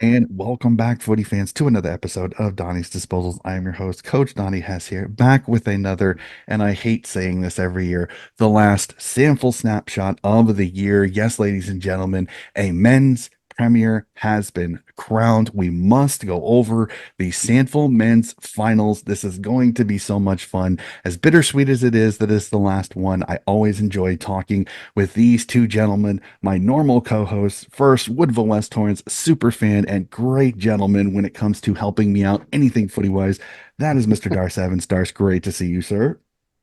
And welcome back, footy fans, to another episode of Donnie's Disposals. I am your host, Coach Donnie Hess here, back with another, and I hate saying this every year, the last SANFL snapshot of the year. Yes, ladies and gentlemen, a men's premier has been crowned. We must go over the SANFL men's finals. This is going to be so much fun. As bittersweet as it is that it's the last one, I always enjoy talking with these two gentlemen, my normal co-hosts. First, Woodville West Torrance, super fan and great gentleman when it comes to helping me out anything footy-wise. That is Mr. Darce Evans. Darce, great to see you, sir.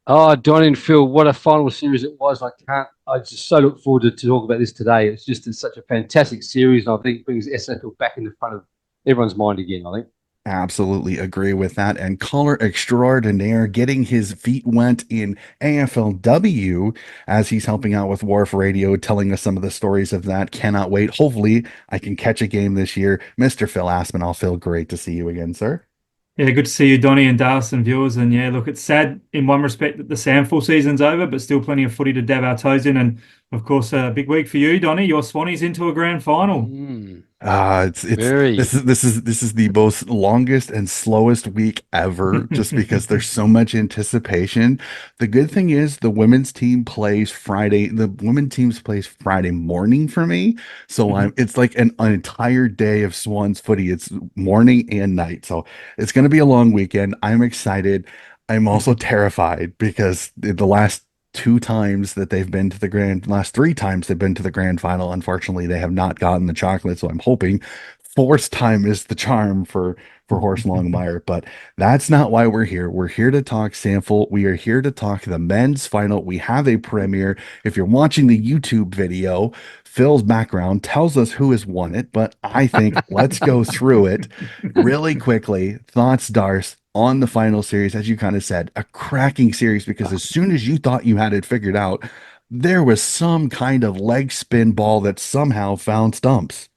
Oh, Don and Phil, what a final series it was. I just so look forward to talk about this today. It's just such a fantastic series, and I think it brings SANFL back in the front of everyone's mind again, I think. Absolutely agree with that. And caller extraordinaire getting his feet wet in AFLW as he's helping out with Wharf Radio, telling us some of the stories of that. Cannot wait. Hopefully, I can catch a game this year. Mr. Phil Aspinall. Phil, great to see you again, sir. Yeah, good to see you, Donny and Darcy and viewers. And yeah, look, it's sad in one respect that the SANFL season's over, but still plenty of footy to dab our toes in. And of course, a big week for you, Donny. Your Swannies into a grand final. Mm, It's very. this is the most longest and slowest week ever, just because there's so much anticipation. The good thing is the women's team plays Friday. The women teams plays Friday morning for me, so it's like an entire day of Swans footy. It's morning and night, so it's going to be a long weekend. I'm excited. I'm also terrified because the last two times that they've been to the last three times they've been to the grand final, unfortunately, they have not gotten the chocolate. So I'm hoping fourth time is the charm for Horst Longmire. But that's not why we're here. We're here to talk sample. We are here to talk the men's final. We have a premiere. If you're watching the YouTube video, Phil's background tells us who has won it, but I think let's go through it really quickly. Thoughts, Darce, on the final series, as you kind of said, a cracking series, because as soon as you thought you had it figured out, there was some kind of leg spin ball that somehow found stumps.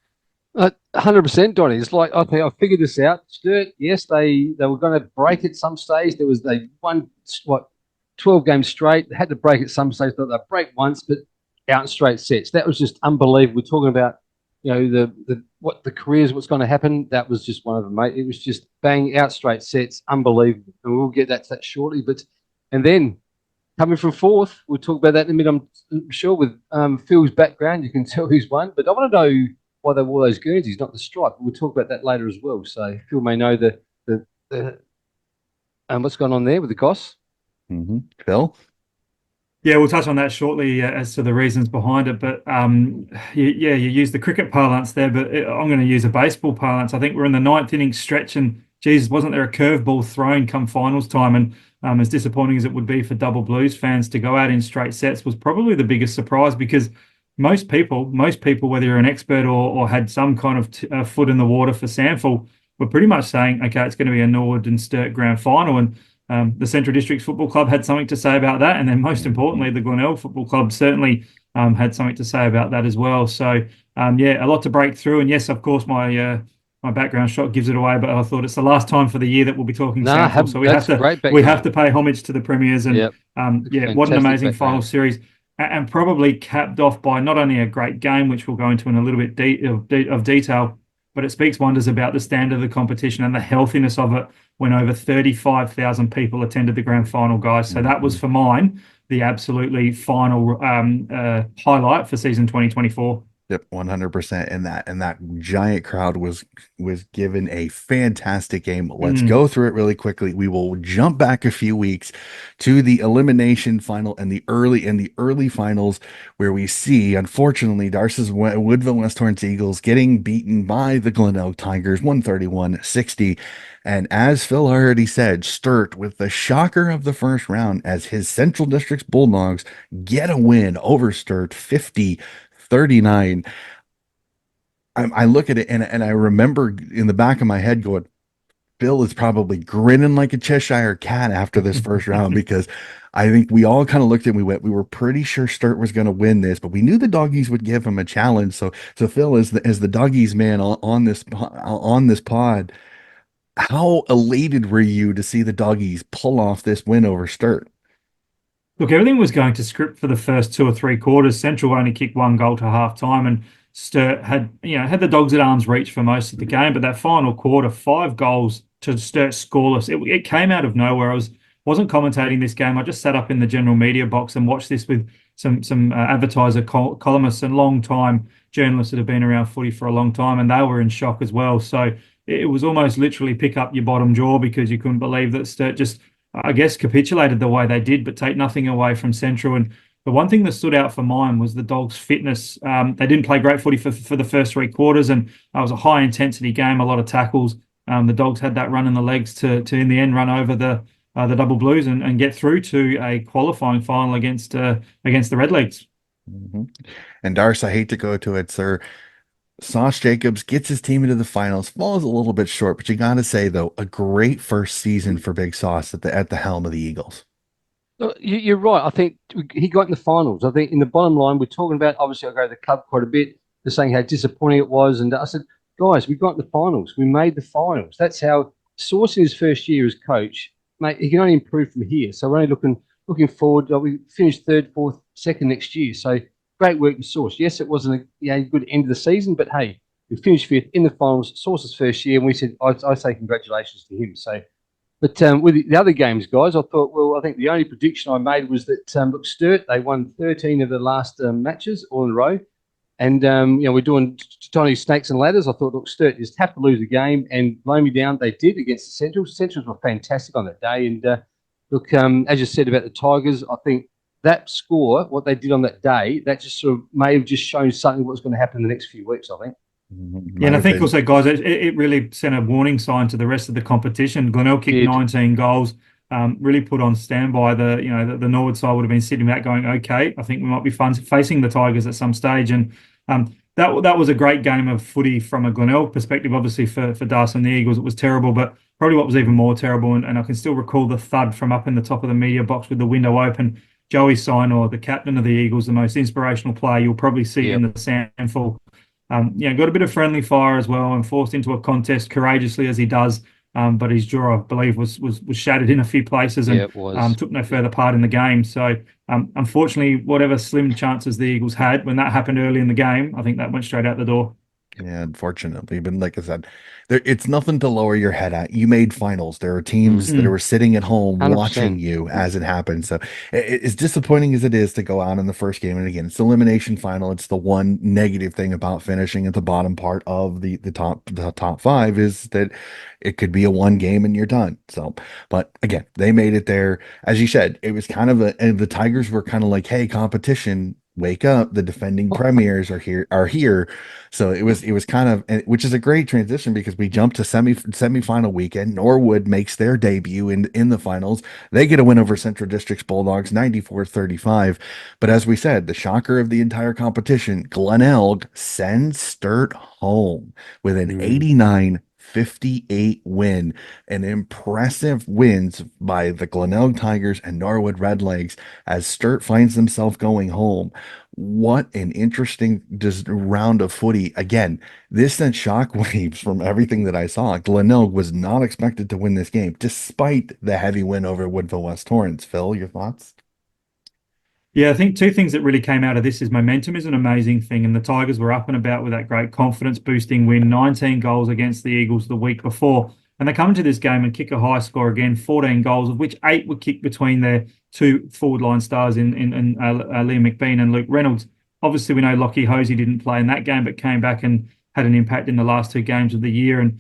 100%, Donny. It's like, okay, I figured this out. Sturt, yes, they were going to break at some stage. They won, what, 12 games straight. They had to break at some stage. They'd break once, but out in straight sets. That was just unbelievable. We're talking about, the careers, what's going to happen. That was just one of them, mate. It was just bang out straight sets, unbelievable. And we'll get to that shortly. And then coming from fourth, we'll talk about that in a minute. I'm sure with Phil's background, you can tell who's won. But I want to know why they wore those Guernseys, not the stripe. We'll talk about that later as well. So Phil may know the what's going on there with the costs. Phil? Yeah, we'll touch on that shortly as to the reasons behind it. But you use the cricket parlance there, but I'm going to use a baseball parlance. I think we're in the ninth inning stretch, and Jesus, wasn't there a curveball thrown come finals time? And as disappointing as it would be for Double Blues fans to go out in straight sets was probably the biggest surprise, because most people, whether you're an expert or had some kind of foot in the water for SANFL, were pretty much saying, okay, it's going to be a Norwood and Sturt grand final. And the Central Districts Football Club had something to say about that. And then most importantly, the Glenelg Football Club certainly had something to say about that as well. So, yeah, a lot to break through. And yes, of course, my background shot gives it away, but I thought it's the last time for the year that we'll be talking SANFL. So we have to pay homage to the premiers. And Yep. yeah, what an amazing final series. And probably capped off by not only a great game, which we'll go into in a little bit of detail, but it speaks wonders about the standard of the competition and the healthiness of it when over 35,000 people attended the grand final, guys. So that was, for mine, the absolutely final highlight for season 2024. Yep, 100%. And that giant crowd was given a fantastic game. Let's go through it really quickly. We will jump back a few weeks to the elimination final and the early finals, where we see, unfortunately, Darce's Woodville West Torrance Eagles getting beaten by the Glenelg Tigers 131-60. And as Phil already said, Sturt with the shocker of the first round as his Central Districts Bulldogs get a win over Sturt 50-39. I look at it and I remember in the back of my head going, Bill is probably grinning like a Cheshire cat after this first round, because I think we all kind of looked and we were pretty sure Sturt was going to win this, but we knew the doggies would give him a challenge. So Phil, as the doggies man on this pod, how elated were you to see the doggies pull off this win over Sturt? Look, everything was going to script for the first two or three quarters. Central only kicked one goal to half time, and Sturt had the dogs at arm's reach for most of the game, but that final quarter, 5 goals to Sturt scoreless. It came out of nowhere. Wasn't commentating this game. I just sat up in the general media box and watched this with some advertiser columnists and long time journalists that have been around footy for a long time, and they were in shock as well. So it was almost literally pick up your bottom jaw because you couldn't believe that Sturt just, I guess, capitulated the way they did, but take nothing away from Central. And the one thing that stood out for mine was the Dogs' fitness. They didn't play great footy for the first 3 quarters, and it was a high intensity game, a lot of tackles. The Dogs had that run in the legs to in the end run over the Double Blues and get through to a qualifying final against the Redlegs. Mm-hmm. And Darce, I hate to go to it, sir. Sauce Jacobs gets his team into the finals, falls a little bit short, but you got to say though, a great first season for Big Sauce at the helm of the Eagles. Look, you're right. I think he got in the finals. I think in the bottom line, we're talking about, obviously, I go to the club quite a bit. They're saying how disappointing it was. And I said, guys, we got in the finals. We made the finals. That's how Sauce in his first year as coach, mate, he can only improve from here. So we're only looking forward. We finished third, fourth, second next year. So great work with Sauce. Yes, it wasn't a good end of the season, but hey, we finished fifth in the finals, Sauce's first year. And we said, I say congratulations to him. So, but with the other games, guys, I thought, well, I think the only prediction I made was that, look, Sturt, they won 13 of the last matches all in a row. And, we're doing tiny snakes and ladders. I thought, look, Sturt just have to lose a game and blow me down. They did against the Centrals. Centrals were fantastic on that day. And, look, as you said about the Tigers, I think that score, what they did on that day, that just sort of may have just shown something what's going to happen in the next few weeks, I think. Yeah, and I think also, guys, it really sent a warning sign to the rest of the competition. Glenelg kicked 19 goals, really put on standby. The Norwood side would have been sitting back going, okay, I think we might be facing the Tigers at some stage. And that was a great game of footy from a Glenelg perspective. Obviously for Darcy and the Eagles, it was terrible, but probably what was even more terrible, and I can still recall the thud from up in the top of the media box with the window open. Joey Sinor, the captain of the Eagles, the most inspirational player you'll probably see in the SANFL. Got a bit of friendly fire as well and forced into a contest courageously as he does. But his jaw, I believe, was shattered in a few places and took no further part in the game. So, unfortunately, whatever slim chances the Eagles had when that happened early in the game, I think that went straight out the door. Yeah, unfortunately, but like I said, it's nothing to lower your head at. You made finals. There are teams that were sitting at home 100%. watching you as it happened. So, as disappointing as it is to go out in the first game, and again, it's the elimination final. It's the one negative thing about finishing at the bottom part of the top five is that it could be a one game and you're done. So, but again, they made it there. As you said, it was kind of and the Tigers were kind of like, hey, competition. Wake up, the defending premiers are here. So it was kind of, which is a great transition because we jumped to semifinal weekend. Norwood makes their debut in the finals. They get a win over Central District's Bulldogs 94-35. But as we said, the shocker of the entire competition, Glenelg sends Sturt home with an 89-58 win. An impressive wins by the Glenelg Tigers and Norwood Redlegs as Sturt finds himself going home. What an interesting round of footy. Again, this sent shockwaves from everything that I saw. Glenelg was not expected to win this game, despite the heavy win over Woodville West Torrens. Phil, your thoughts? Yeah, I think two things that really came out of this is momentum is an amazing thing, and the Tigers were up and about with that great confidence-boosting win, 19 goals against the Eagles the week before. And they come into this game and kick a high score again, 14 goals, of which 8 were kicked between their two forward line stars in Liam McBean and Luke Reynolds. Obviously, we know Lockie Hosey didn't play in that game, but came back and had an impact in the last 2 games of the year. And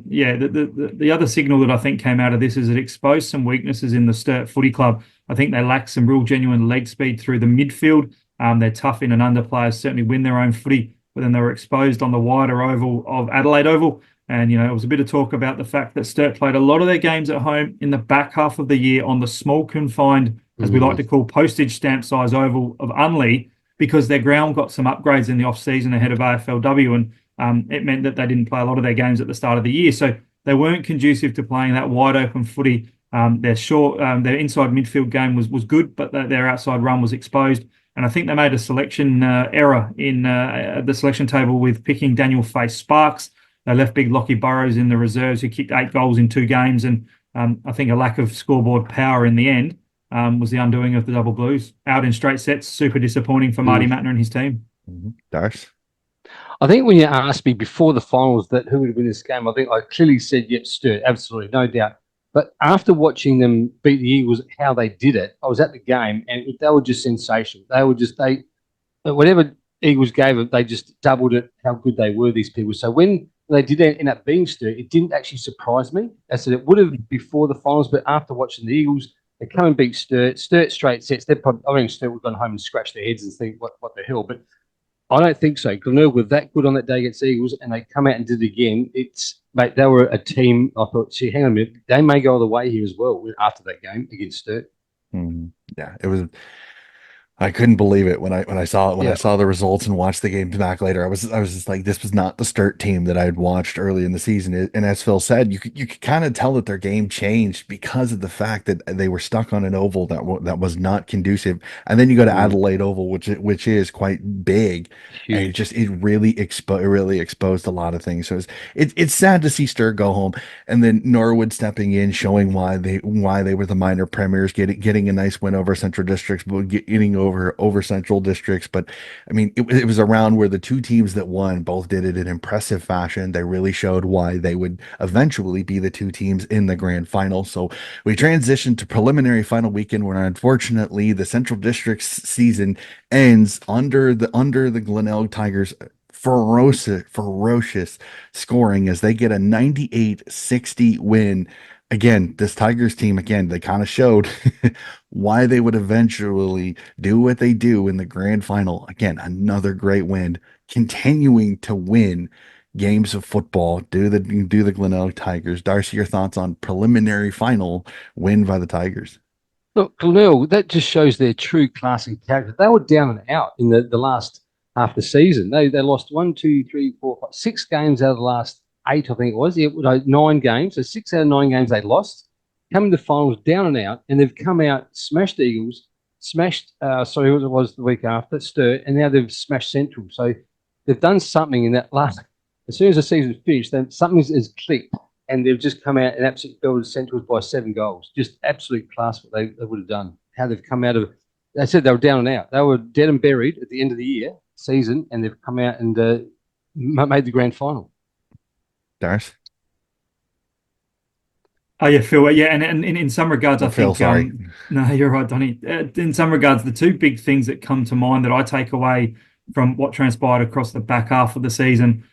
the other signal that I think came out of this is it exposed some weaknesses in the Sturt Footy Club. I think they lack some real genuine leg speed through the midfield. They're tough in and under. Players certainly win their own footy, but then they were exposed on the wider oval of Adelaide Oval. And, it was a bit of talk about the fact that Sturt played a lot of their games at home in the back half of the year on the small confined, as we like to call, postage stamp size oval of Unley, because their ground got some upgrades in the off-season ahead of AFLW, and it meant that they didn't play a lot of their games at the start of the year. So they weren't conducive to playing that wide open footy. Their inside midfield game was good, but their outside run was exposed. And I think they made a selection error in the selection table with picking Daniel Face Sparks. They left big Lockie Burrows in the reserves, who kicked 8 goals in 2 games. And I think a lack of scoreboard power in the end was the undoing of the Double Blues. Out in straight sets, super disappointing for Marty Mattner and his team. Darce? I think when you asked me before the finals that who would win this game, I think I clearly said, yep, Sturt, absolutely, no doubt. But after watching them beat the Eagles, how they did it, I was at the game and they were just sensational. Whatever Eagles gave it, they just doubled it, how good they were, these people. So when they did end up being Sturt, it didn't actually surprise me. I said it would have before the finals, but after watching the Eagles, they come and beat Sturt straight sets. I think Sturt would have gone home and scratched their heads and think, what the hell? But I don't think so. Glenelg were that good on that day against the Eagles, and they come out and did it again. Mate, they were a team. I thought, see, hang on a minute, they may go all the way here as well after that game against Sturt. Yeah, it was. I couldn't believe it when I saw it when I Yeah. saw the results and watched the game back later. I was just like, this was not the Sturt team that I had watched early in the season. And as Phil said, you could kind of tell that their game changed because of the fact that they were stuck on an oval that was not conducive. And then you go to Adelaide Oval, which is quite big, and Huge. it really exposed a lot of things. So it's sad to see Sturt go home, and then Norwood stepping in, showing why they were the minor premiers, getting a nice win over Central Districts, but getting over Central Districts. But I mean, it was a round where the two teams that won both did it in impressive fashion. They really showed why they would eventually be the two teams in the grand final. So we transitioned to preliminary final weekend, where unfortunately the Central Districts season ends under the Glenelg Tigers ferocious scoring as they get a 98-60 win. Again, this Tigers team, again, they kind of showed why they would eventually do what they do in the grand final. Again, another great win, continuing to win games of football. Do the Glenelg Tigers. Darcy, your thoughts on preliminary final win by the Tigers? Look, Glenelg, that just shows their true class and character. They were down and out in the last half of the season. They lost 6 games out of the last 8, I think it was. Yeah, no, 9 games. So 6 out of 9 games they lost. Coming to finals down and out, and they've come out, smashed the Eagles, smashed, sorry, who it was the week after, Sturt, and now they've smashed Central. So they've done something in that last, as soon as the season's finished, then something is clicked and they've just come out and absolutely belted Centrals by 7 goals. Just absolute class what they would have done. How they've come out of, they said they were down and out. They were dead and buried at the end of the season, and they've come out and made the grand final. Darcy? Oh yeah, Phil. Yeah, and in some regards, I Phil, think sorry. no, you're right, Donny. In some regards, the two big things that come to mind that I take away from what transpired across the back half of the season,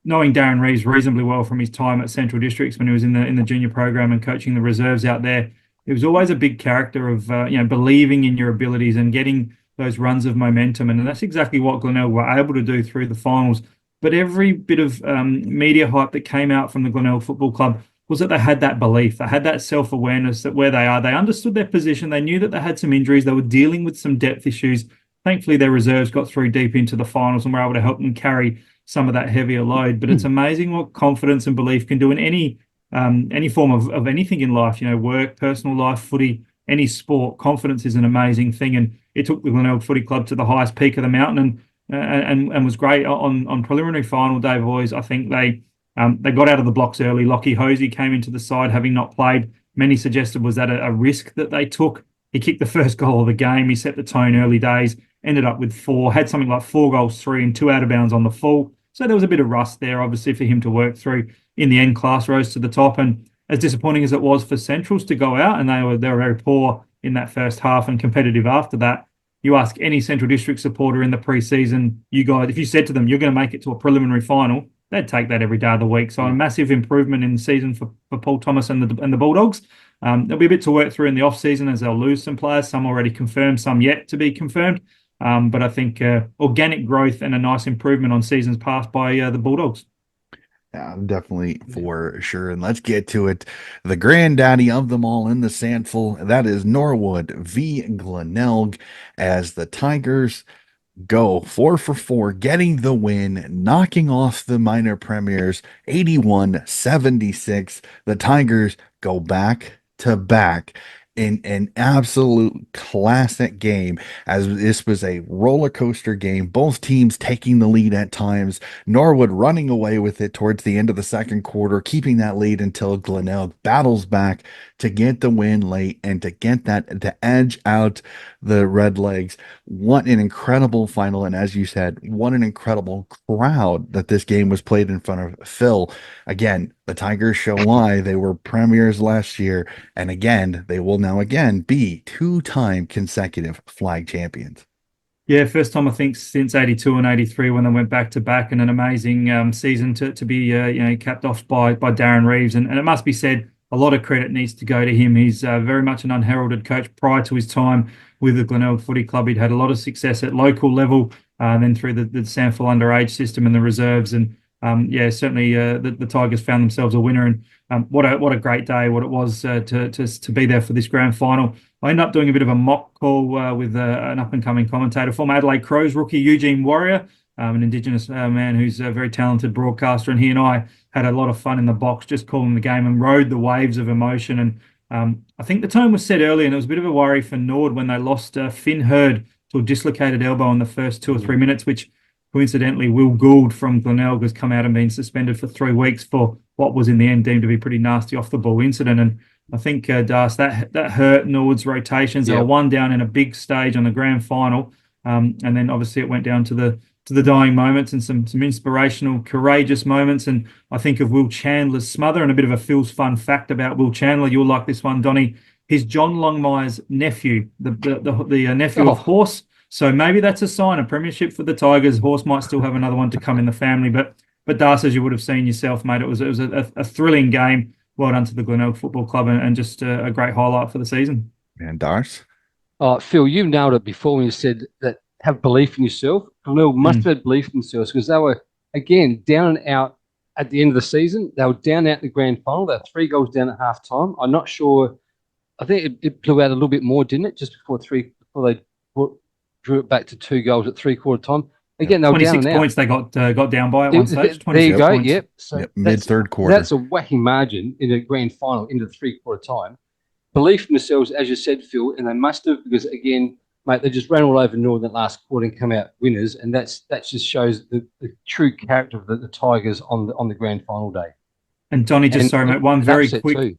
knowing Darren Reeves reasonably well from his time at Central Districts when he was in the junior program and coaching the reserves out there, it was always a big character of believing in your abilities and getting those runs of momentum, and that's exactly what Glenelg were able to do through the finals. But every bit of media hype that came out from the Glenelg Football Club was that they had that belief, they had that self-awareness that where they are, they understood their position, they knew that they had some injuries, they were dealing with some depth issues. Thankfully, their reserves got through deep into the finals and were able to help them carry some of that heavier load. But it's amazing what confidence and belief can do in any form of anything in life, work, personal life, footy, any sport. Confidence is an amazing thing. And it took the Glenelg Footy Club to the highest peak of the mountain and was great on preliminary final day, boys. I think they got out of the blocks early. Lockie Hosey came into the side having not played. Many suggested was that a risk that they took. He kicked the first goal of the game. He set the tone early days, ended up with 4, had something like 4 goals, 3 and 2 out of bounds on the full. So there was a bit of rust there, obviously, for him to work through. In the end, class rose to the top. And as disappointing as it was for Centrals to go out, and they were very poor in that first half and competitive after that, you ask any Central District supporter in the pre-season, you guys, if you said to them, you're going to make it to a preliminary final, they'd take that every day of the week. So a massive improvement in the season for Paul Thomas and the Bulldogs. There'll be a bit to work through in the off-season as they'll lose some players, some already confirmed, some yet to be confirmed. But I think organic growth and a nice improvement on seasons past by the Bulldogs. Yeah, definitely for sure. And let's get to it. The granddaddy of them all in the SANFL, that is Norwood v. Glenelg, as the Tigers go 4 for 4, getting the win, knocking off the minor premiers 81-76. The Tigers go back to back in an absolute classic game, as this was a roller coaster game, both teams taking the lead at times, Norwood running away with it towards the end of the second quarter, keeping that lead until Glenelg battles back to get the win late and to get that to edge out the Redlegs. What an incredible final, and as you said, what an incredible crowd that this game was played in front of. Phil, again, the Tigers show why they were premiers last year, and again, they will now again be two-time consecutive flag champions. Yeah, first time I think since '82 and '83 when they went back to back, and an amazing season to be capped off by Darren Reeves. And it must be said, a lot of credit needs to go to him. He's very much an unheralded coach. Prior to his time with the Glenelg Footy Club, he'd had a lot of success at local level, then through the SANFL underage system and the reserves. And certainly the Tigers found themselves a winner. And what a great day what it was to be there for this grand final. I ended up doing a bit of a mock call with an up-and-coming commentator, former Adelaide Crows rookie Eugene Warrior, an Indigenous man who's a very talented broadcaster, and he and I had a lot of fun in the box just calling the game and rode the waves of emotion. And I think the tone was set early, and it was a bit of a worry for Nord when they lost Finn Hurd to a dislocated elbow in the first 2 or 3 minutes, which coincidentally Will Gould from Glenelg has come out and been suspended for 3 weeks for what was in the end deemed to be pretty nasty off-the-ball incident. And I think, Das, that hurt Nord's rotations. They were one down in a big stage on the grand final. And then obviously it went down to the dying moments and some inspirational, courageous moments. And I think of Will Chandler's smother, and a bit of a Phil's fun fact about Will Chandler. You'll like this one, Donny. He's John Longmire's nephew, the nephew of Horse. So maybe that's a sign, a premiership for the Tigers. Horse might still have another one to come in the family. But Das, as you would have seen yourself, mate, it was a thrilling game. Well done to the Glenelg Football Club, and just a great highlight for the season. And Dars? Phil, you nailed it before when you said that have belief in yourself. Glenelg must have had belief in themselves, because they were, again, down and out at the end of the season. They were down and out in the grand final. They were 3 goals down at half time. I'm not sure. I think it blew out a little bit more, didn't it? Just before they drew it back to 2 goals at 3/4 time. Again, they were down and out. 26 points they got down by at one stage. There you go. Points. Yep. So mid-third quarter. That's a whacking margin in a grand final into the 3/4 time. Belief in themselves, as you said, Phil, and they must have, because again, mate, they just ran all over Northern last quarter and come out winners, and that just shows the true character of the Tigers on the grand final day. And Donny, mate, one very quick,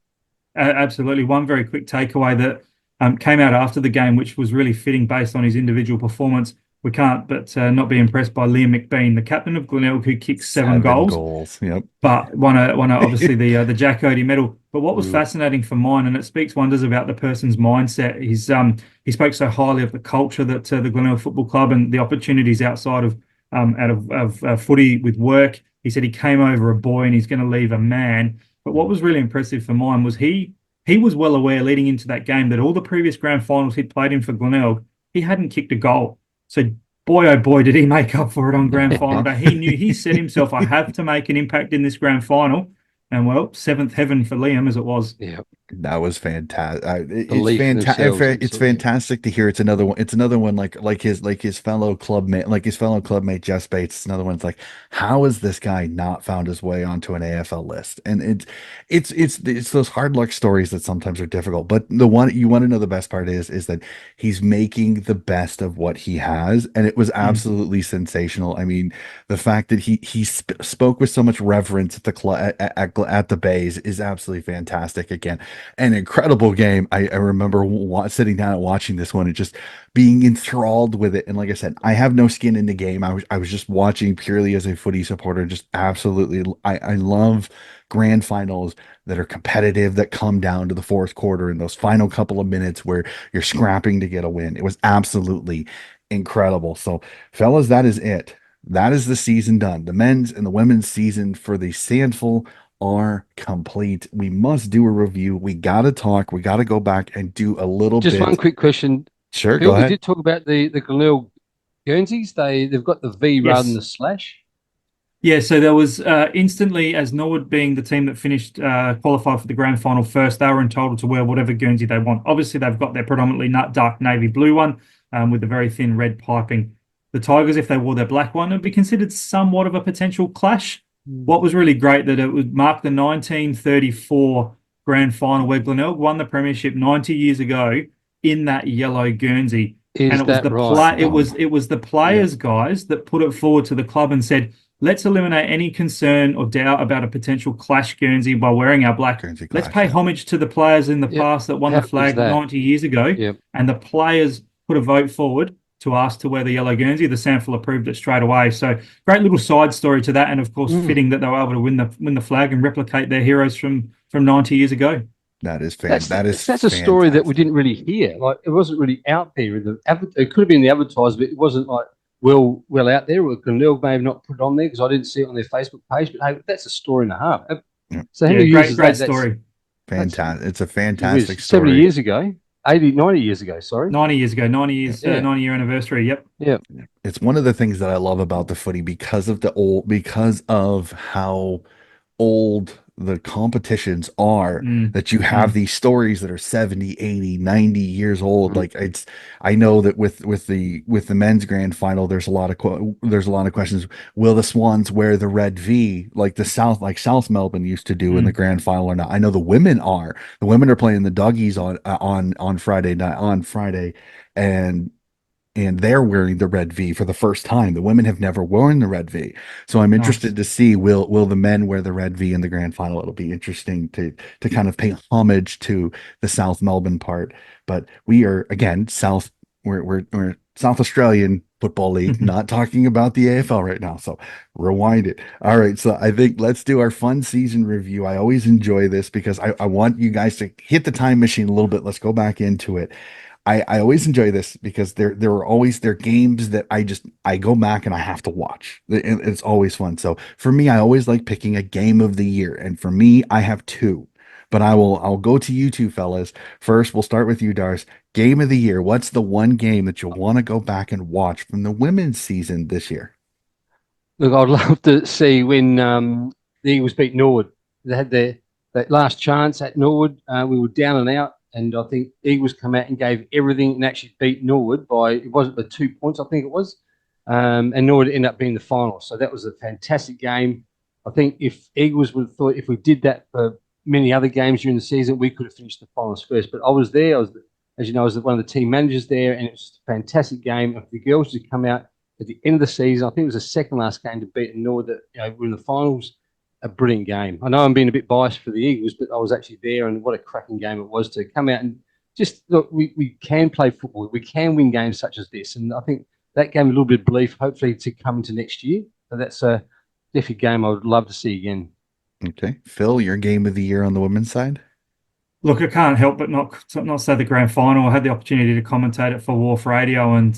absolutely, one very quick takeaway that came out after the game, which was really fitting based on his individual performance. We can't but not be impressed by Liam McBean, the captain of Glenelg, who kicked 7 goals. Yep. But won obviously the Jack Odie medal. But what was fascinating for mine, and it speaks wonders about the person's mindset, he spoke so highly of the culture that the Glenelg Football Club and the opportunities outside of footy with work. He said he came over a boy and he's going to leave a man. But what was really impressive for mine was he was well aware leading into that game that all the previous grand finals he'd played in for Glenelg, he hadn't kicked a goal. So, boy, oh boy, did he make up for it on grand final day. He knew, he said himself, I have to make an impact in this grand final. And, well, 7th heaven for Liam, as it was. Yeah. That was fantastic. It's fantastic to hear. It's another one like his fellow clubmate Jeff Bates. It's another one. It's like, how has this guy not found his way onto an AFL list? And it's those hard luck stories that sometimes are difficult. But the one you want to know, the best part is that he's making the best of what he has, and it was absolutely sensational. I mean, the fact that he spoke with so much reverence at the at the Bays is absolutely fantastic. Again, an incredible game. I remember sitting down and watching this one and just being enthralled with it. And like I said, I have no skin in the game. I was just watching purely as a footy supporter. Just absolutely, I love grand finals that are competitive, that come down to the fourth quarter in those final couple of minutes where you're scrapping to get a win. It was absolutely incredible. So, fellas, that is it. That is the season done. The men's and the women's season for the SANFL are complete. We must do a review. We got to talk. We got to go back and do a little bit. Just one quick question. Sure, Phil, go ahead. We did talk about the Glenelg Guernseys. They've got the V rather than the slash. Yeah, so there was instantly, as Norwood being the team that finished qualified for the grand final first, they were entitled to wear whatever Guernsey they want. Obviously, they've got their predominantly dark navy blue one with the very thin red piping. The Tigers, if they wore their black one, it would be considered somewhat of a potential clash. What was really great that it would mark the 1934 grand final where Glenelg won the premiership 90 years ago in that yellow Guernsey. And Is it was that the right? play Wow. it was the Yeah. players, guys, that put it forward to the club and said, let's eliminate any concern or doubt about a potential clash Guernsey by wearing our black. Guernsey Let's Clash. pay Yeah. homage to the players in the Yep. past that won How the good's flag that? 90 years ago. Yep. And the players put a vote forward to ask to wear the yellow Guernsey. The SANFL approved it straight away. So great little side story to that, and of course, fitting that they were able to win the flag and replicate their heroes from 90 years ago. That is That's a story that we fantastic. didn't really hear. Like it wasn't really out there. It could have been the advertised, but it wasn't like well out there. Or Glenelg may have not put it on there because I didn't see it on their Facebook page. But hey, that's a story and a half. Yeah. So how Yeah, many years is great that? story. Fantastic. It's a It fantastic was 70 story. years ago, 80, 90 years ago. Sorry. 90 years ago, 90 years, Yeah. 90-year anniversary. Yep. Yeah. It's one of the things that I love about the footy because of how old the competitions are, that you have these stories that are 70, 80, 90 years old. Like I know that with the men's grand final, there's a lot of questions. Will the Swans wear the red V like South Melbourne used to do in the grand final or not? I know the women are. The women are playing the doggies on Friday night, and they're wearing the red V for the first time. The women have never worn the red V. So I'm interested to see will the men wear the red V in the grand final. It'll be interesting to kind of pay homage to the South Melbourne part. But we are again we're South Australian Football League, not talking about the AFL right now. So rewind it. All right. So I think let's do our fun season review. I always enjoy this because I want you guys to hit the time machine a little bit. Let's go back into it. I always enjoy this because there are games that I go back and I have to watch. It's always fun. So for me, I always like picking a game of the year. And for me, I have two. But I'll go to you two fellas. First, we'll start with you, Dars. Game of the year. What's the one game that you'll want to go back and watch from the women's season this year? Look, I'd love to see when the Eagles beat Norwood. They had that last chance at Norwood. We were down and out, and I think Eagles come out and gave everything and actually beat Norwood by, it wasn't the 2 points, I think it was. And Norwood ended up being the final. So that was a fantastic game. I think if Eagles would have thought if we did that for many other games during the season, we could have finished the finals first. But I was there. As you know, I was one of the team managers there, and it was a fantastic game. And for the girls to come out at the end of the season, I think it was the second last game to beat Norwood that were in the finals. A brilliant game. I know I'm being a bit biased for the Eagles, but I was actually there, and what a cracking game it was to come out and just look. We can play football. We can win games such as this, and I think that gave me a little bit of belief, hopefully, to come into next year. So that's a definitely game I would love to see again. Okay, Phil, your game of the year on the women's side. Look, I can't help but not say the grand final. I had the opportunity to commentate it for Wharf Radio, and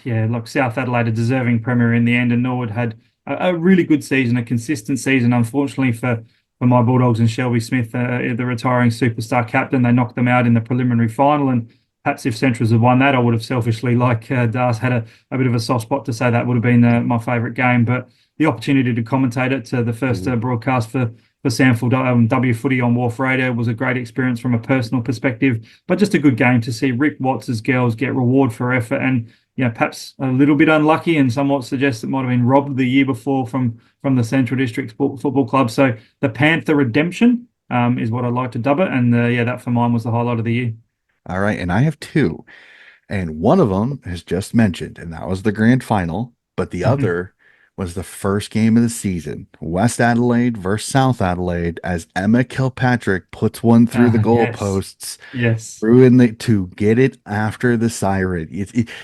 look, South Adelaide a deserving premier in the end, and Norwood had a really good season, a consistent season. Unfortunately for my Bulldogs and Shelby Smith, the retiring superstar captain, they knocked them out in the preliminary final. And perhaps if Centrals had won that, I would have selfishly, like Dars, had a bit of a soft spot to say that would have been my favourite game. But the opportunity to commentate it to the first broadcast for SANFL W Footy on Wharf Radio was a great experience from a personal perspective, but just a good game to see Rick Watts' girls get reward for effort, and perhaps a little bit unlucky and somewhat suggests it might have been robbed the year before from the Central District Football Club. So the Panther redemption is what I'd like to dub it, and that for mine was the highlight of the year. All right, and I have two, and one of them is just mentioned, and that was the grand final, but the other was the first game of the season, West Adelaide versus South Adelaide, as Emma Kilpatrick puts one through the goalposts. Yes. To get it after the siren.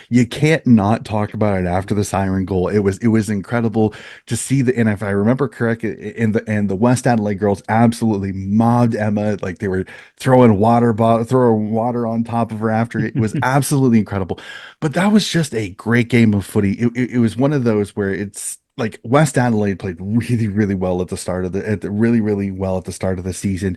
You can't not talk about it after the siren goal. It was incredible to see and if I remember correctly, the West Adelaide girls absolutely mobbed Emma, like they were throwing water on top of her after. It was absolutely incredible. But that was just a great game of footy. It was one of those where it's like West Adelaide played really, really well at the start of the season.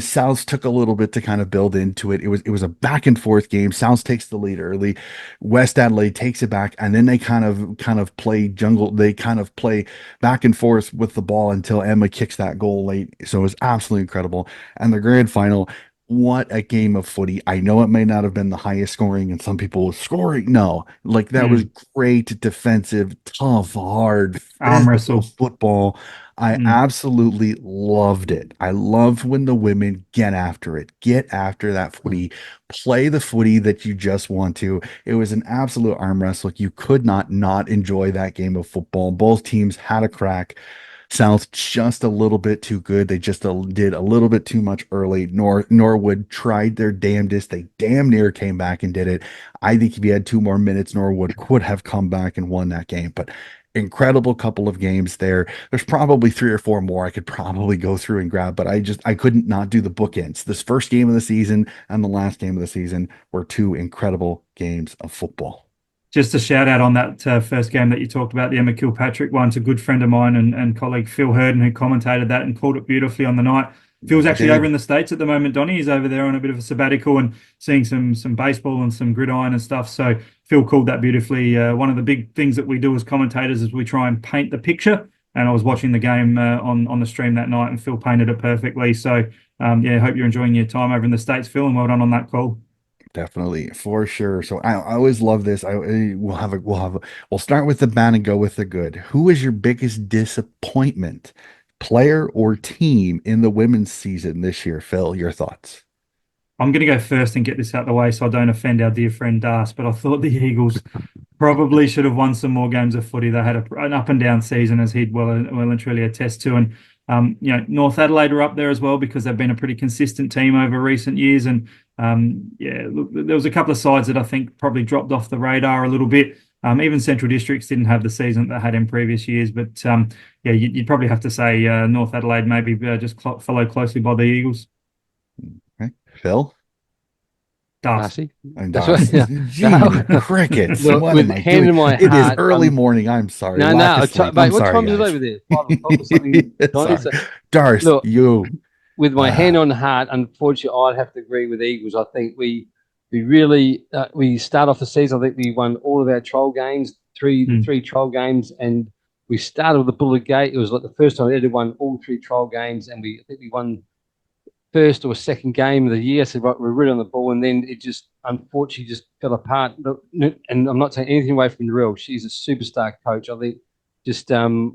South took a little bit to kind of build into it. It was a back and forth game. South takes the lead early. West Adelaide takes it back, and then they kind of play jungle. They kind of play back and forth with the ball until Emma kicks that goal late. So it was absolutely incredible. And the grand final, what a game of footy. I know it may not have been the highest scoring and some people were scoring. No, like that was Mm. great defensive, tough, hard, Arm physical wrestle. football. I Mm. absolutely loved it. I loved when the women get after it, get after that footy, play the footy that you just want to. It was an absolute arm wrestle. You could not enjoy that game of football. Both teams had a crack. South just a little bit too good. They just did a little bit too much early. Norwood tried their damnedest. They damn near came back and did it. I think if you had 2 more minutes, Norwood could have come back and won that game. But incredible couple of games there. There's probably 3 or 4 more I could probably go through and grab, but I couldn't not do the bookends. This first game of the season and the last game of the season were two incredible games of football. Just a shout out on that first game that you talked about, the Emma Kilpatrick one. It's a good friend of mine and colleague Phil Herden who commentated that and called it beautifully on the night. Phil's I actually over did. in the States at the moment, Donny. He's over there on a bit of a sabbatical and seeing some baseball and some gridiron and stuff. So Phil called that beautifully. One of the big things that we do as commentators is we try and paint the picture. And I was watching the game on the stream that night, and Phil painted it perfectly. So yeah, hope you're enjoying your time over in the States, Phil, and well done on that call. Definitely, for sure. So I always love this. We'll start with the bad and go with the good. Who is your biggest disappointment, player or team in the women's season this year? Phil, your thoughts? I'm going to go first and get this out of the way so I don't offend our dear friend Das, but I thought the Eagles probably should have won some more games of footy. They had an up and down season, as he'd well and truly attest to. And North Adelaide are up there as well because they've been a pretty consistent team over recent years. And yeah, look, there was a couple of sides that I think probably dropped off the radar a little bit. Even Central Districts didn't have the season that they had in previous years, but yeah, you'd probably have to say North Adelaide maybe just followed closely by the Eagles. Okay, Phil Das. Darcy. and That's Doss. right. Yeah. Gee, crickets. Look, What with am I hand doing? in my It is heart, early morning. I'm sorry. no, Lack no, of sleep. mate, I'm what sorry, time is it guys. over there? 5 o'clock or something, Donny? Sorry. So, Darth, look, you. with my hand Uh, on heart, unfortunately, I'd have to agree with Eagles. I think we really we start off the season. I think we won all of our trial games, Mm. three trial games, and we started with the Bullet Gate. It was like the first time we ever won all 3 trial games, and I think we won first or second game of the year. So right, we're really on the ball, and then it just unfortunately just fell apart. And I'm not taking anything away from the real. She's a superstar coach. I think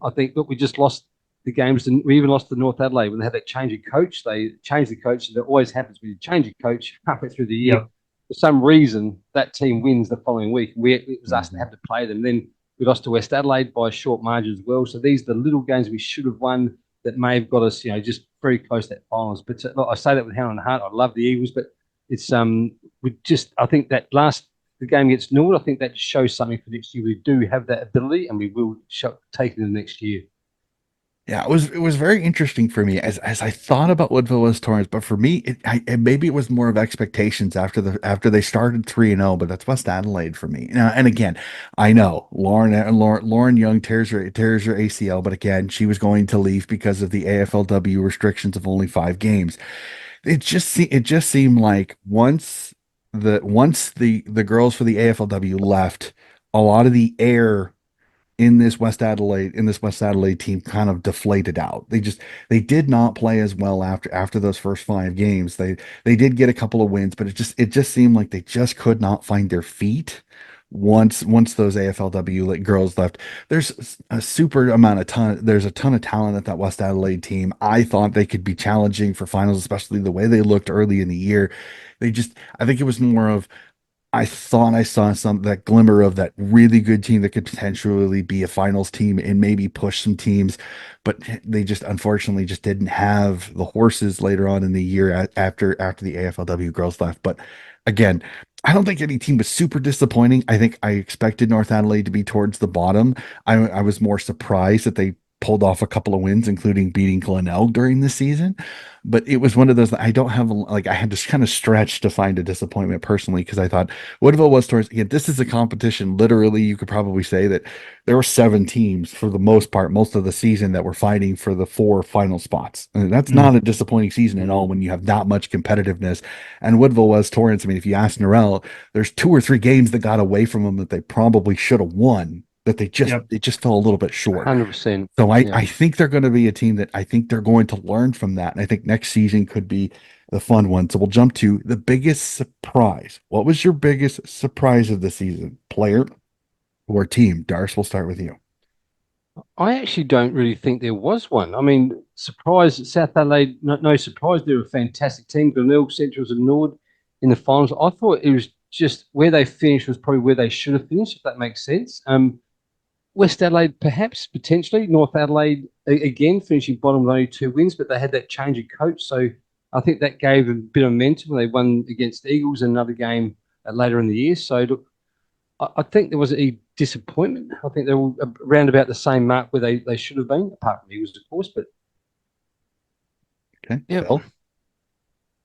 I think look, we just lost the games, and we even lost to North Adelaide when they had that change of coach. They changed the coach, and it always happens when you change a coach halfway through the year. Yep. For some reason, that team wins the following week. It was us that mhm. had to play them. Then we lost to West Adelaide by a short margin as well. So these are the little games we should have won that may have got us, just very close to that finals. But look, I say that with hand on heart. I love the Eagles, but it's I think that the game against Norwood, I think that shows something for next year. We do have that ability, and we will take it in the next year. Yeah, it was very interesting for me as I thought about Woodville West Torrens, but for me, maybe it was more of expectations after they started 3-0, but that's West Adelaide for me. Now, and again, I know Lauren Young tears her ACL, but again, she was going to leave because of the AFLW restrictions of only 5 games. It just seemed like once the girls for the AFLW left, a lot of the air in this West Adelaide team kind of deflated out. They did not play as well after those first 5 games. They did get a couple of wins, but it just seemed like they just could not find their feet once those AFLW girls left. There's a ton of talent at that West Adelaide team. I thought they could be challenging for finals, especially the way they looked early in the year. I think it was more of I thought I saw that glimmer of that really good team that could potentially be a finals team and maybe push some teams, but they just unfortunately just didn't have the horses later on in the year after the AFLW girls left. But again, I don't think any team was super disappointing. I think I expected North Adelaide to be towards the bottom. I was more surprised that they pulled off a couple of wins, including beating Glenelg during the season. But it was one of those that I don't have, like, I had to kind of stretch to find a disappointment personally because I thought Woodville was towards, again, this is a competition. Literally, you could probably say that there were 7 teams for the most part, most of the season that were fighting for the 4 final spots. And that's Mm. not a disappointing season at all when you have that much competitiveness. And Woodville was Torrance. I mean, if you ask Norell, there's 2 or 3 games that got away from them that they probably should have won that Yep. they just fell a little bit short. 100%. So I, Yeah. I think they're going to be a team that I think they're going to learn from that. And I think next season could be the fun one. So we'll jump to the biggest surprise. What was your biggest surprise of the season? Player or team? Darce, we'll start with you. I actually don't really think there was one. I mean, surprise, South Adelaide, no surprise, they're a fantastic team. Glenelg Central's ignored in the finals. I thought it was just where they finished was probably where they should have finished, if that makes sense. West Adelaide, perhaps, potentially. North Adelaide, again, finishing bottom with only 2 wins, but they had that change of coach. So I think that gave a bit of momentum. They won against the Eagles in another game later in the year. So look, I think there was a disappointment. I think they were around about the same mark where they should have been, apart from the Eagles, of course. But Okay, yeah, Phil.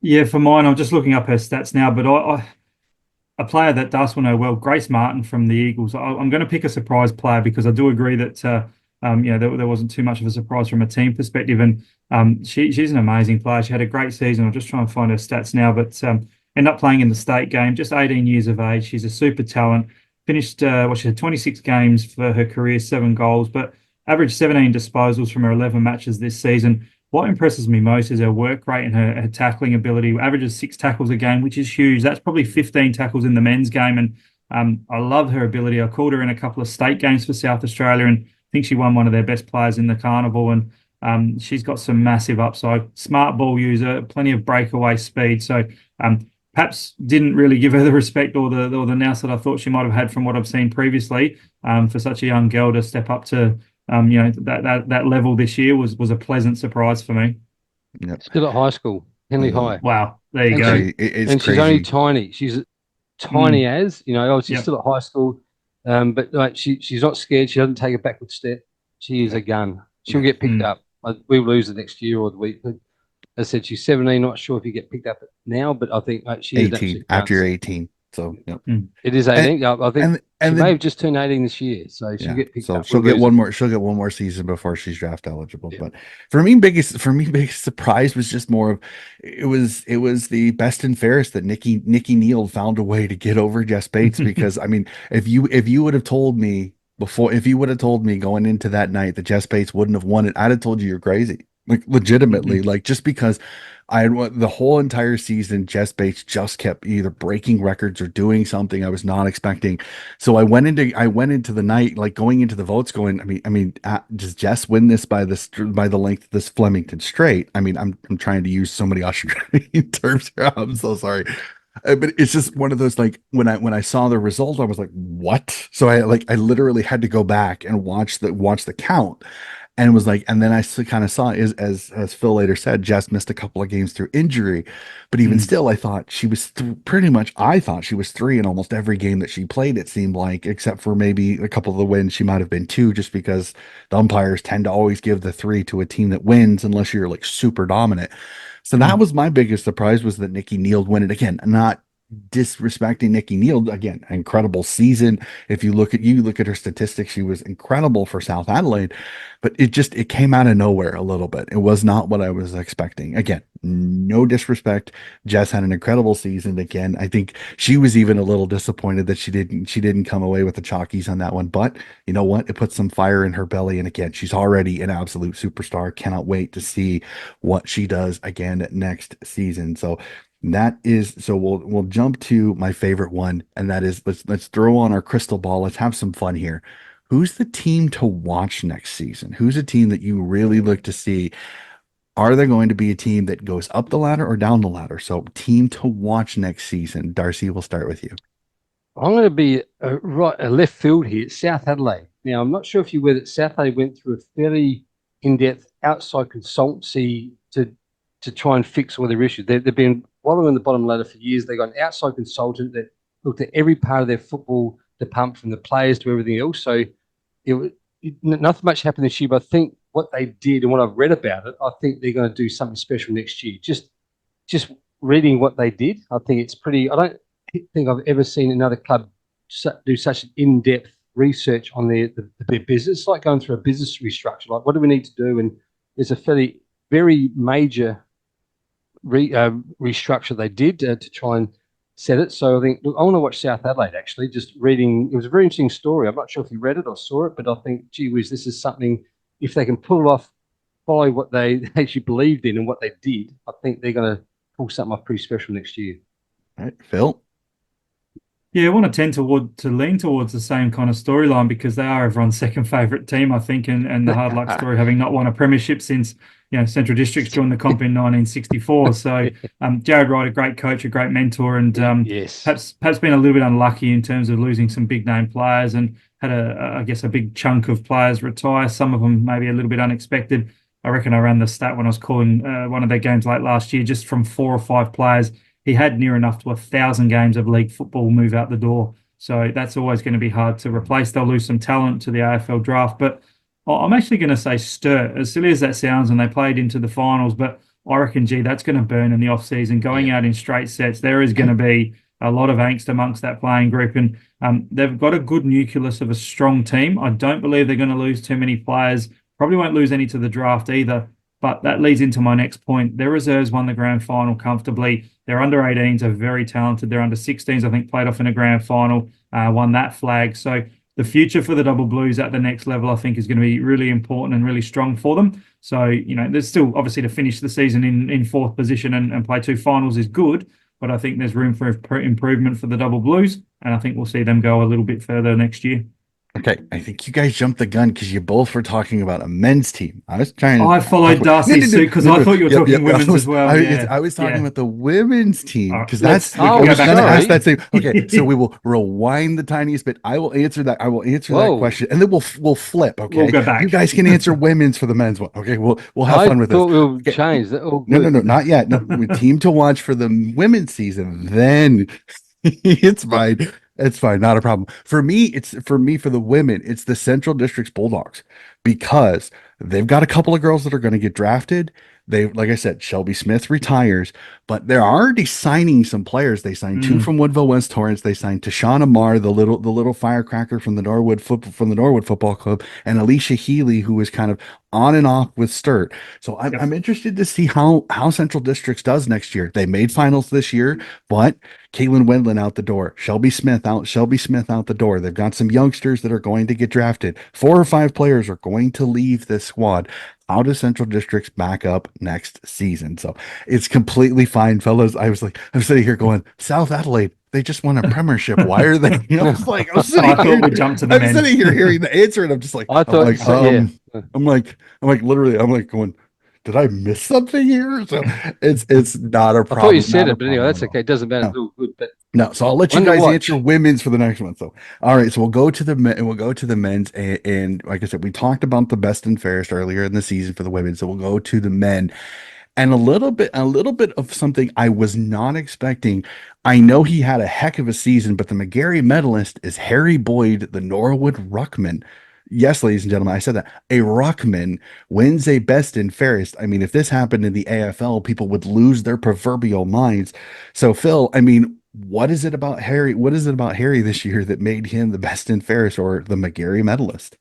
Yeah, for mine, I'm just looking up her stats now, but a player that does will know well, Grace Martin from the Eagles. I'm going to pick a surprise player because I do agree that there wasn't too much of a surprise from a team perspective, and she's an amazing player. She had a great season. I'll just try and find her stats now, but ended up playing in the state game, just 18 years of age. She's a super talent. Finished she had 26 games for her career, 7 goals, but averaged 17 disposals from her 11 matches this season. What impresses me most is her work rate and her tackling ability. Averages 6 tackles a game, which is huge. That's probably 15 tackles in the men's game. And I love her ability. I called her in a couple of state games for South Australia, and I think she won one of their best players in the carnival. And she's got some massive upside. Smart ball user, plenty of breakaway speed. So perhaps didn't really give her the respect or the nous that I thought she might have had from what I've seen previously. For such a young girl to step up to that level this year was a pleasant surprise for me. Yep. still at high school, Henley Mhm. High. Wow, there you And go. It's and she's only crazy. tiny. She's tiny Mm, as, obviously yep. still at high school. But like she's not scared. She doesn't take a backward step. She is Yeah, a gun. She'll yeah. get picked Mm. up. We'll lose the next year or the week. As I said, she's 17. Not sure if you get picked up now, but I think she is an 18 absolute gun. after you're 18. So, yep. Mm. It is And 18. Yeah, I think she and may have then just turned 18 this year, so she'll yeah, get picked so up. We'll she'll get lose one her. more. She'll get one more season before she's draft eligible. Yeah. But for me, biggest surprise was just more of it was the best and fairest that Nikki Neal found a way to get over Jess Bates because I mean, if you would have told me before, if you would have told me going into that night that Jess Bates wouldn't have won it, I'd have told you you're crazy. Like legitimately, like just because I had the whole entire season, Jess Bates just kept either breaking records or doing something I was not expecting. So I went into the night like going into the votes going does Jess win this by the length of this Flemington straight? I mean I'm trying to use so many Australian terms here. I'm so sorry. But it's just one of those like when I saw the result I was like what? So I literally had to go back and watch the count and was like, and then I kind of saw is as Phil later said, Jess missed a couple of games through injury, but even Mm. still, I thought she was pretty much. I thought she was three in almost every game that she played. It seemed like, except for maybe a couple of the wins, she might have been two, just because the umpires tend to always give the three to a team that wins unless you're like super dominant. So that Mm. was my biggest surprise was that Nikki Neal win it again. Not disrespecting Nikki Neal again, incredible season. If you look at her statistics, she was incredible for South Adelaide, but it came out of nowhere a little bit. It was not what I was expecting. Again, no disrespect. Jess had an incredible season again. I think she was even a little disappointed that she didn't come away with the chalkies on that one. But you know what? It put some fire in her belly. And again, she's already an absolute superstar. Cannot wait to see what she does again next season. So we'll jump to my favorite one, and that is let's throw on our crystal ball. Let's have some fun here. Who's the team to watch next season? Who's a team that you really look to see? Are there going to be a team that goes up the ladder or down the ladder? So, team to watch next season. Darcy, we'll start with you. I'm going to be a left field here. South Adelaide. Now, I'm not sure if you were that South Adelaide went through a fairly in-depth outside consultancy to try and fix all their issues. They've been wallowing in the bottom ladder for years. They got an outside consultant that looked at every part of their football department, from the players to everything else. So nothing much happened this year, but I think what they did and what I've read about it, I think they're going to do something special next year. Just reading what they did, I think it's pretty. I don't think I've ever seen another club do such an in-depth research on their business. It's like going through a business restructure. Like, what do we need to do? And there's a very major restructure they did to try and set it. So I think, look, I want to watch South Adelaide actually. Just reading, it was a very interesting story. I'm not sure if you read it or saw it, but I think, gee whiz, this is something, if they can pull it off, follow what they actually believed in and what they did, I think they're going to pull something off pretty special next year. All right, Phil. Yeah, I want to tend to lean towards the same kind of storyline because they are everyone's second favourite team, I think, and the hard luck story having not won a premiership since Central Districts joined the comp in 1964. So Jared Wright, a great coach, a great mentor, and Yes. perhaps been a little bit unlucky in terms of losing some big name players and had I guess a big chunk of players retire. Some of them maybe a little bit unexpected. I reckon I ran the stat when I was calling one of their games late last year, just from 4 or 5 players. He had near enough to 1,000 games of league football move out the door. So that's always going to be hard to replace. They'll lose some talent to the AFL draft. But I'm actually going to say Sturt, as silly as that sounds, and they played into the finals. But I reckon, that's going to burn in the off-season. Going out in straight sets, there is going to be a lot of angst amongst that playing group. And they've got a good nucleus of a strong team. I don't believe they're going to lose too many players. Probably won't lose any to the draft either. But that leads into my next point. Their reserves won the grand final comfortably. Their under-18s are very talented. Their under-16s, I think, played off in a grand final, won that flag. So the future for the Double Blues at the next level, I think, is going to be really important and really strong for them. So, there's still, obviously, to finish the season in 4th position and play 2 finals is good. But I think there's room for improvement for the Double Blues. And I think we'll see them go a little bit further next year. Okay, I think you guys jumped the gun because you both were talking about a men's team. I was trying to. I followed Darcy's suit because I thought you were talking women's as well. I was talking about the women's team because I was go going to back ask that same. Okay, so we will rewind the tiniest bit. I will answer that. I will answer that question, and then we'll flip. Okay, we'll go back. You guys can answer women's for the men's one. Okay, we'll have fun with this. I thought we'll change that. No, not yet. No, team to watch for the women's season. Then it's fine. It's fine, not a problem. For me, for the women, it's the Central Districts Bulldogs because they've got a couple of girls that are going to get drafted. Like I said, Shelby Smith retires, but they're already signing some players. They signed 2 from Woodville West Torrance. They signed Tashana Marr, the little firecracker from the Norwood Football Club, and Alicia Healy, who was kind of on and off with Sturt. So I'm interested to see how Central Districts does next year. They made finals this year, but Caitlin Wendland out the door, Shelby Smith out the door. They've got some youngsters that are going to get drafted. 4 or 5 players are going to leave this squad. How does Central Districts back up next season? So it's completely fine, fellas. I'm sitting here going, South Adelaide, they just won a premiership. Why are they? I'm sitting here hearing the answer, and I'm just like, I'm like going, did I miss something here? So it's not a problem. I thought you said it, but anyway, that's okay. It doesn't matter. No. Good, but no, so I'll let you guys answer women's for the next one. So, all right, so we'll go to the men's, and like I said, we talked about the best and fairest earlier in the season for the women. So we'll go to the men, and a little bit of something I was not expecting. I know he had a heck of a season, but the McGarry medalist is Harry Boyd, the Norwood Ruckman. Yes, ladies and gentlemen, I said that. A ruckman wins a best and fairest. I mean, if this happened in the AFL, people would lose their proverbial minds. So, Phil, I mean, what is it about Harry? What is it about Harry this year that made him the best and fairest or the McGarry medalist?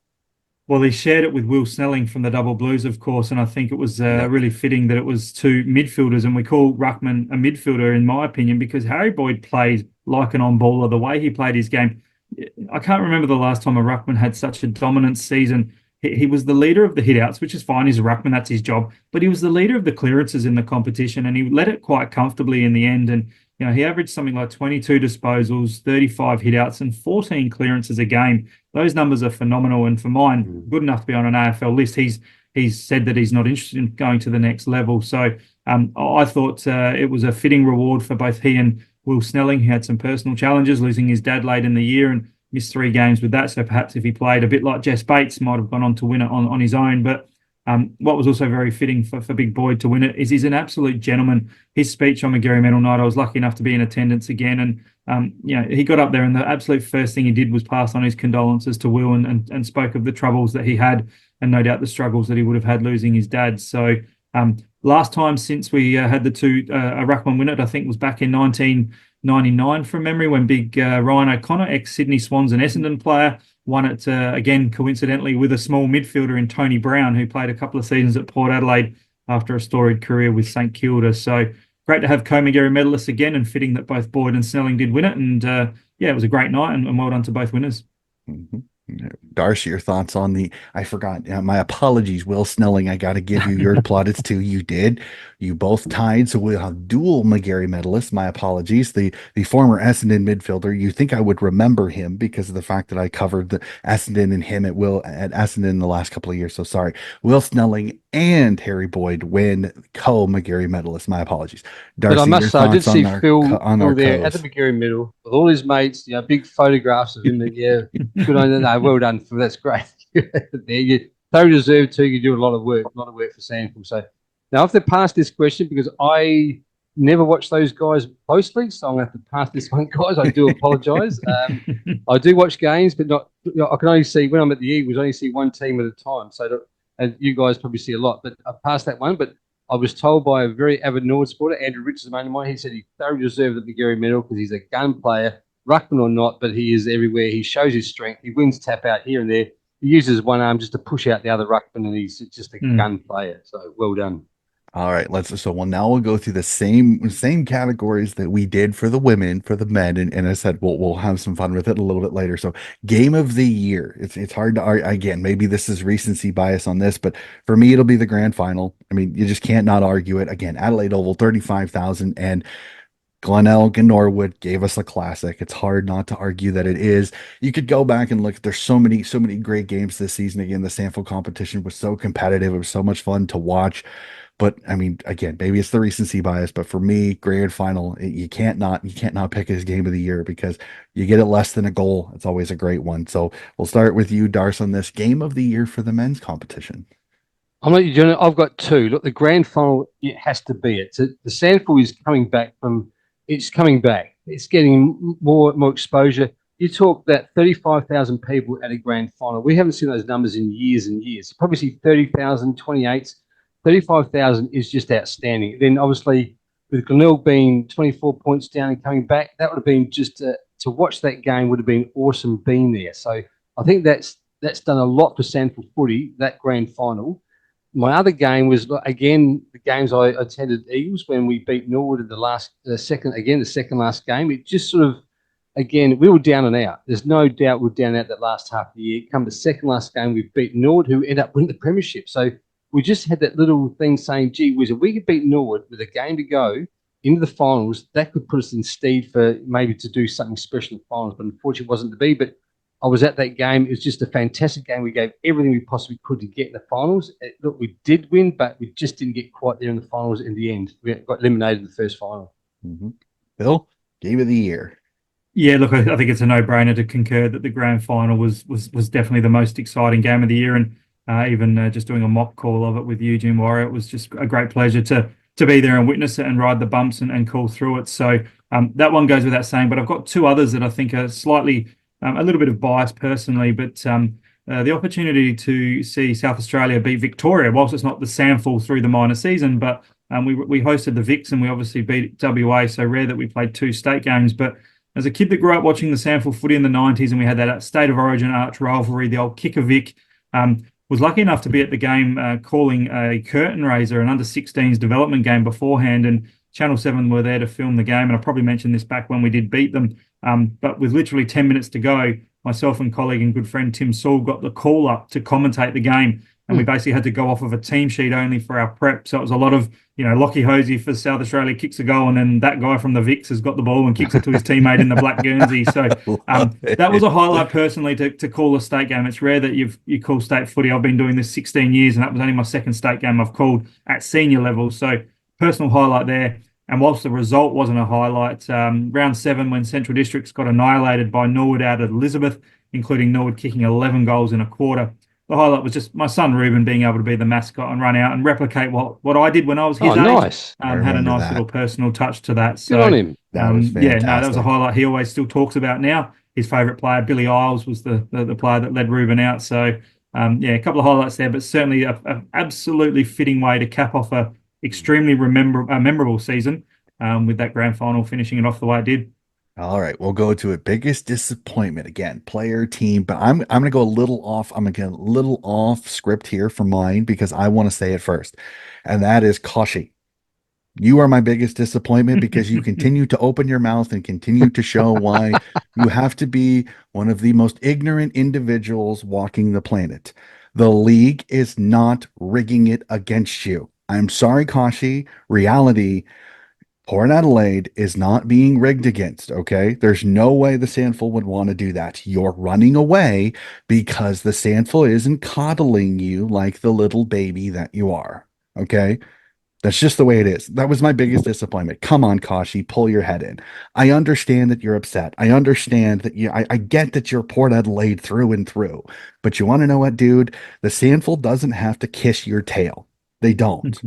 Well, he shared it with Will Snelling from the Double Blues, of course, and I think it was really fitting that it was 2 midfielders, and we call Ruckman a midfielder, in my opinion, because Harry Boyd plays like an on-baller. The way he played his game, I can't remember the last time a ruckman had such a dominant season. He was the leader of the hit-outs, which is fine. He's a ruckman, that's his job. But he was the leader of the clearances in the competition, and he led it quite comfortably in the end. And he averaged something like 22 disposals, 35 hit-outs, and 14 clearances a game. Those numbers are phenomenal, and for mine, good enough to be on an AFL list. He's said that he's not interested in going to the next level. So I thought it was a fitting reward for both he and Will Snelling. He had some personal challenges, losing his dad late in the year and missed 3 games with that. So perhaps if he played a bit like Jess Bates, might have gone on to win it on his own. But what was also very fitting for Big Boyd to win it is he's an absolute gentleman. His speech on McGarry Medal Night, I was lucky enough to be in attendance again. And, he got up there and the absolute first thing he did was pass on his condolences to Will and spoke of the troubles that he had and no doubt the struggles that he would have had losing his dad. So last time since we had the 2 a ruckman win it, I think was back in 1999 from memory when big Ryan O'Connor, ex-Sydney Swans and Essendon player, won it again, coincidentally, with a small midfielder in Tony Brown, who played a couple of seasons at Port Adelaide after a storied career with St Kilda. So great to have co-McGarry medalists again, and fitting that both Boyd and Snelling did win it. And it was a great night, and well done to both winners. Mm-hmm. Darcy, your thoughts on the, I forgot, my apologies, Will Snelling. I got to give you your plaudits too. You did. You both tied. So we'll have dual McGarry medalists. My apologies. The former Essendon midfielder, you think I would remember him because of the fact that I covered the Essendon and him at Essendon in the last couple of years. So sorry. Will Snelling and Harry Boyd win co-McGarry medalists. My apologies. But I Darcy, your must say, I did thoughts see on our Phil there at the co's. McGarry Medal with all his mates. Big photographs of him. Yeah, good on you. No, well done. That's great. There, you totally deserve to. You do a lot of work for SANFL. So now I have to pass this question because I never watch those guys closely, so I'm going to have to pass this one, guys. I do apologise. I do watch games, but not. I can only see when I'm at the Eagles. I only see one team at a time. So, and you guys probably see a lot, but I passed that one. But I was told by a very avid Norwood supporter, Andrew Richards, a mate of mine, he said he thoroughly deserved the McGarry medal because he's a gun player, ruckman or not, but he is everywhere. He shows his strength. He wins tap out here and there. He uses one arm just to push out the other ruckman, and he's just a gun player. So well done. All right, well now we'll go through the same categories that we did for the women, for the men, and I said we'll have some fun with it a little bit later. So game of the year. It's hard to argue again, maybe this is recency bias on this, but for me it'll be the grand final. I mean, you just can't not argue it. Again, Adelaide Oval, 35,000, and Glenelg and Norwood gave us a classic. It's hard not to argue that it is. You could go back and look. There's so many great games this season. Again, the SANFL competition was so competitive. It was so much fun to watch. But I mean, again, maybe it's the recency bias, but for me, grand final, you can't not pick his game of the year because you get it less than a goal. It's always a great one. So we'll start with you, Darce, on this game of the year for the men's competition. I'm not you, John. I've got two. Look, the grand final, it has to be it. So the SANFL is coming back from. It's coming back. It's getting more exposure. You talk that 35,000 people at a grand final. We haven't seen those numbers in years and years. You probably see 30,000, 28. 35,000 is just outstanding. Then obviously with Glenelg being 24 points down and coming back, that would have been just to watch that game would have been awesome being there. So I think that's done a lot for SANFL footy, that grand final. My other game was again the games I attended Eagles when we beat Norwood in the second last game. It just sort of again we were down and out. There's no doubt we were down and out that last half of the year. Come the second last game, we beat Norwood, who ended up winning the premiership. So we just had that little thing saying, gee whiz, if we could beat Norwood with a game to go into the finals, that could put us in stead for maybe to do something special in the finals. But unfortunately, it wasn't to be. But I was at that game. It was just a fantastic game. We gave everything we possibly could to get in the finals. Look, we did win, but we just didn't get quite there in the finals in the end. We got eliminated in the first final. Mm-hmm. Bill, game of the year. Yeah, look, I think it's a no-brainer to concur that the grand final was definitely the most exciting game of the year, and even just doing a mock call of it with Eugene Warrior, it was just a great pleasure to be there and witness it and ride the bumps and call through it. So that one goes without saying. But I've got two others that I think are slightly a little bit of bias personally, but the opportunity to see South Australia beat Victoria, whilst it's not the SANFL through the minor season, but we hosted the Vics and we obviously beat WA. So rare that we played two state games, but as a kid that grew up watching the SANFL footy in the 90s, and we had that state of origin arch rivalry, the old Kicker Vic, was lucky enough to be at the game calling a curtain raiser, an under-16s development game beforehand, and Channel 7 were there to film the game, and I probably mentioned this back when we did beat them, but with literally 10 minutes to go, myself and colleague and good friend Tim Saul got the call up to commentate the game, and we basically had to go off of a team sheet only for our prep. So it was a lot of, Lockie Hosey for South Australia kicks a goal, and then that guy from the Vics has got the ball and kicks it to his teammate in the black Guernsey. So that was a highlight personally to call a state game. It's rare that you call state footy. I've been doing this 16 years, and that was only my second state game I've called at senior level. So personal highlight there. And whilst the result wasn't a highlight, round 7 when Central Districts got annihilated by Norwood out at Elizabeth, including Norwood kicking 11 goals in a quarter, the highlight was just my son Ruben being able to be the mascot and run out and replicate what I did when I was his age. Nice. Had a nice little personal touch to that. So, good on him. That was fantastic. That was a highlight he always still talks about now. His favourite player, Billy Isles, was the player that led Ruben out. So, a couple of highlights there, but certainly a absolutely fitting way to cap off a extremely memorable season with that grand final finishing it off the way it did. All right, we'll go to it. Biggest disappointment again, player, team, but I'm gonna go a little off. I'm gonna get a little off script here for mine because I want to say it first, and that is Koshi. You are my biggest disappointment because you continue to open your mouth and continue to show why you have to be one of the most ignorant individuals walking the planet. The league is not rigging it against you. I'm sorry, Kashi. Reality, Port Adelaide is not being rigged against, okay? There's no way the SANFL would want to do that. You're running away because the SANFL isn't coddling you like the little baby that you are, okay? That's just the way it is. That was my biggest disappointment. Come on, Kashi, pull your head in. I understand that you're upset. I understand that I get that you're Port Adelaide through and through. But you want to know what, dude? The SANFL doesn't have to kiss your tail. They don't.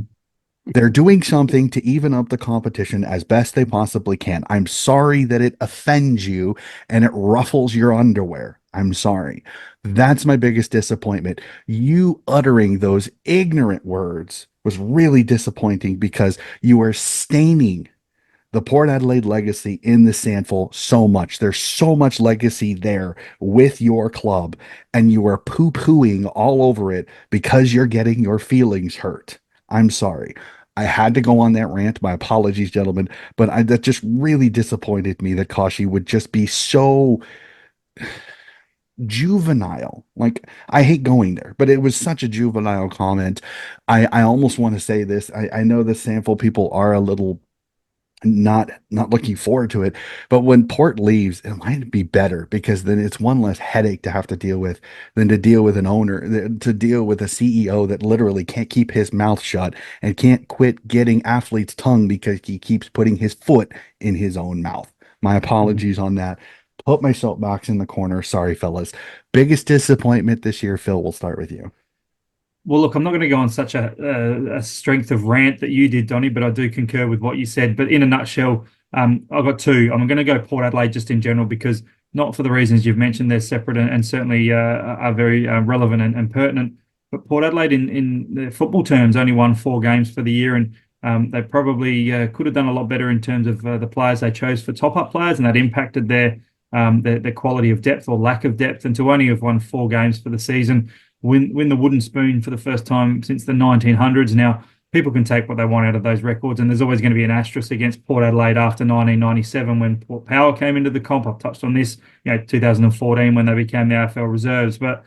They're doing something to even up the competition as best they possibly can. I'm sorry that it offends you and it ruffles your underwear. I'm sorry. That's my biggest disappointment. You uttering those ignorant words was really disappointing because you are staining the Port Adelaide legacy in the SANFL so much. There's so much legacy there with your club, and you are poo-pooing all over it because you're getting your feelings hurt. I'm sorry. I had to go on that rant. My apologies, gentlemen, but that just really disappointed me that Kashi would just be so juvenile. Like, I hate going there, but it was such a juvenile comment. I almost want to say this. I know the SANFL people are a little not looking forward to it. But when Port leaves, it might be better because then it's one less headache to have to deal with than to deal with an owner, to deal with a CEO that literally can't keep his mouth shut and can't quit getting athletes' tongue because he keeps putting his foot in his own mouth. My apologies on that. Put my soapbox in the corner. Sorry, fellas. Biggest disappointment this year, Phil, we'll start with you. Well, look, I'm not going to go on such a strength of rant that you did, Donny, but I do concur with what you said. But in a nutshell, I've got two. I'm going to go Port Adelaide just in general because not for the reasons you've mentioned, they're separate and certainly are very relevant and pertinent. But Port Adelaide, in the football terms, only won 4 games for the year, and they probably could have done a lot better in terms of the players they chose for top-up players, and that impacted their quality of depth or lack of depth. And to only have won 4 games for the season, win the wooden spoon for the first time since the 1900s. Now, people can take what they want out of those records, and there's always going to be an asterisk against Port Adelaide after 1997 when Port Power came into the comp. I've touched on this, 2014 when they became the AFL reserves. But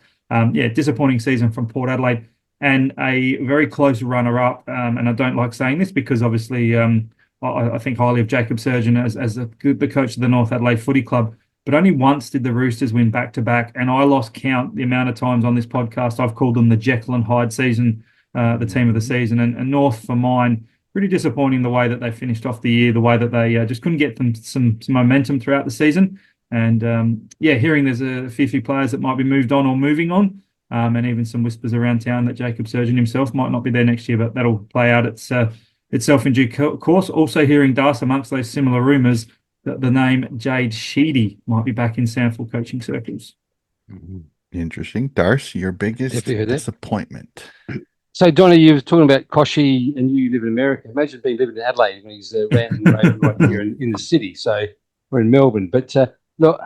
disappointing season from Port Adelaide and a very close runner-up. And I don't like saying this because obviously I think highly of Jacob Surgeon as the coach of the North Adelaide Footy Club. But only once did the Roosters win back-to-back, and I lost count the amount of times on this podcast I've called them the Jekyll and Hyde season, the team of the season. And North, for mine, pretty disappointing the way that they finished off the year, the way that they just couldn't get them some momentum throughout the season. And hearing there's a few players that might be moved on or moving on, and even some whispers around town that Jacob Surgeon himself might not be there next year, but that'll play out itself in due course. Also hearing dust amongst those similar rumours that the name Jade Sheedy might be back in SANFL coaching circles. Interesting. Darce, your biggest disappointment. So, Donny, you were talking about Koshi and you live in America. Imagine being living in Adelaide when he's ranting right here in the city. So we're in Melbourne. But look,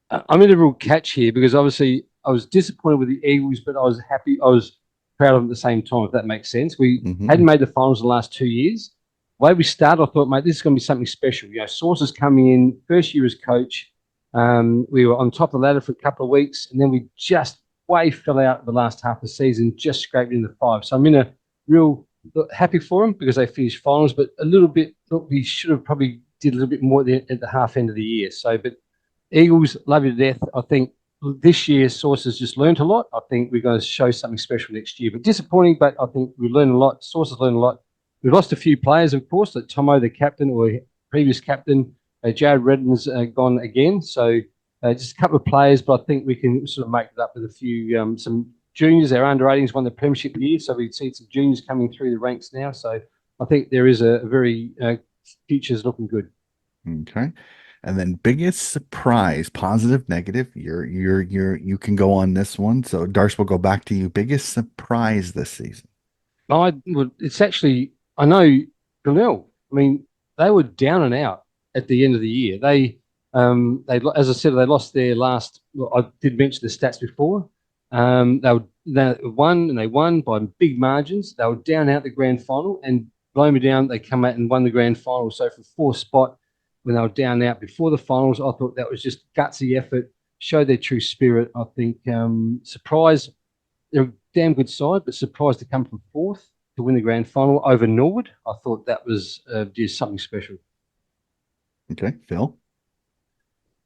I'm in a real catch here because obviously I was disappointed with the Eagles, but I was happy. I was proud of them at the same time, if that makes sense. We hadn't made the finals the last 2 years. The way we started, I thought, mate, this is going to be something special. Sources coming in, first year as coach. We were on top of the ladder for a couple of weeks, and then we just way fell out the last half of the season, just scraped in the 5. So I'm in a real happy for them because they finished finals, but a little bit, thought we should have probably did a little bit more at the half end of the year. So, but Eagles, love you to death. I think this year Sources just learned a lot. I think we're going to show something special next year. But disappointing, but I think we learned a lot. Sources learned a lot. We've lost a few players, of course, like Tomo, the captain, or previous captain. Jared Redden's gone again. So just a couple of players, but I think we can sort of make it up with a few, some juniors. Our under-18s won the premiership year, so we see some juniors coming through the ranks now. So I think there is a very future's looking good. Okay. And then biggest surprise, positive, negative. You can go on this one. So Darce will go back to you. Biggest surprise this season. It's actually, I know Glenelg. I mean, they were down and out at the end of the year. They as I said, they lost their last. Well, I did mention the stats before. They won by big margins. They were down out the grand final, and blow me down. They come out and won the grand final. So for fourth spot, when they were down and out before the finals, I thought that was just gutsy effort, showed their true spirit. I think surprise, they're a damn good side, but surprised to come from fourth to win the grand final over Norwood. I thought that was just something special. Okay, Phil.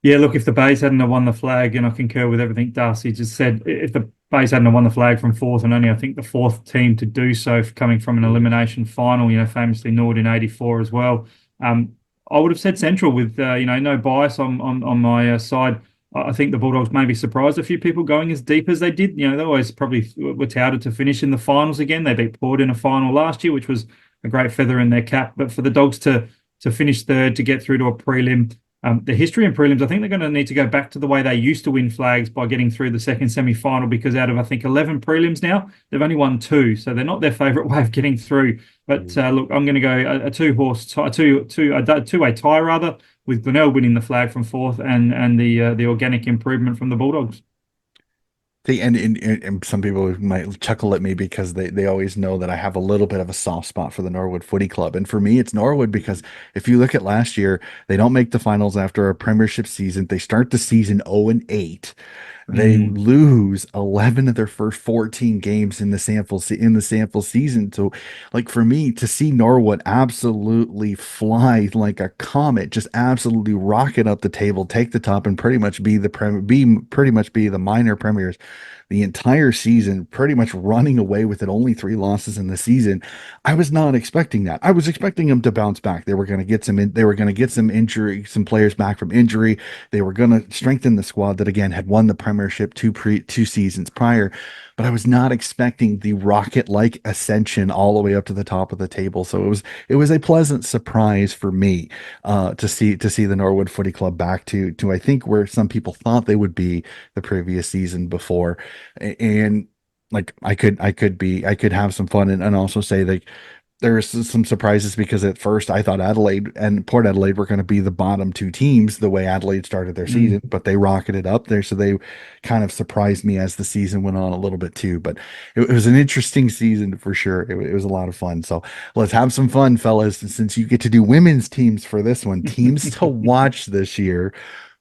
Yeah, look, if the Bays hadn't have won the flag, and I concur with everything Darcy just said, if the Bays hadn't have won the flag from fourth, and only I think the fourth team to do so, coming from an elimination final, famously Nord in '84 as well. I would have said Central with no bias on my side. I think the Bulldogs maybe surprised a few people going as deep as they did. They always probably were touted to finish in the finals again. They beat Port in a final last year, which was a great feather in their cap. But for the Dogs to finish third, to get through to a prelim. The history in prelims, I think they're going to need to go back to the way they used to win flags by getting through the second semi-final, because out of, I think, 11 prelims now, they've only won 2. So they're not their favourite way of getting through. But look, I'm going to go a two-way tie rather, with Glenelg winning the flag from fourth and the organic improvement from the Bulldogs. And some people might chuckle at me because they always know that I have a little bit of a soft spot for the Norwood Footy Club. And for me, it's Norwood because if you look at last year, they don't make the finals after a premiership season. They start the season 0-8. They lose 11 of their first 14 games in the SANFL season. So, like, for me to see Norwood absolutely fly like a comet, just absolutely rocket up the table, take the top, and pretty much be the minor premiers the entire season, pretty much running away with it, only 3 losses in the season. I was not expecting that. I was expecting them to bounce back. They were going to get some injury, some players back from injury. They were going to strengthen the squad that again had won the premiership two seasons prior. But I was not expecting the rocket-like ascension all the way up to the top of the table. So it was a pleasant surprise for me to see the Norwood Footy Club back to I think where some people thought they would be the previous season before. And like I could have some fun and also say like there's some surprises because at first I thought Adelaide and Port Adelaide were going to be the bottom 2 teams the way Adelaide started their season, but they rocketed up there. So they kind of surprised me as the season went on a little bit too. But it was an interesting season for sure. It was a lot of fun. So let's have some fun, fellas. Since you get to do women's teams for this one, teams to watch this year.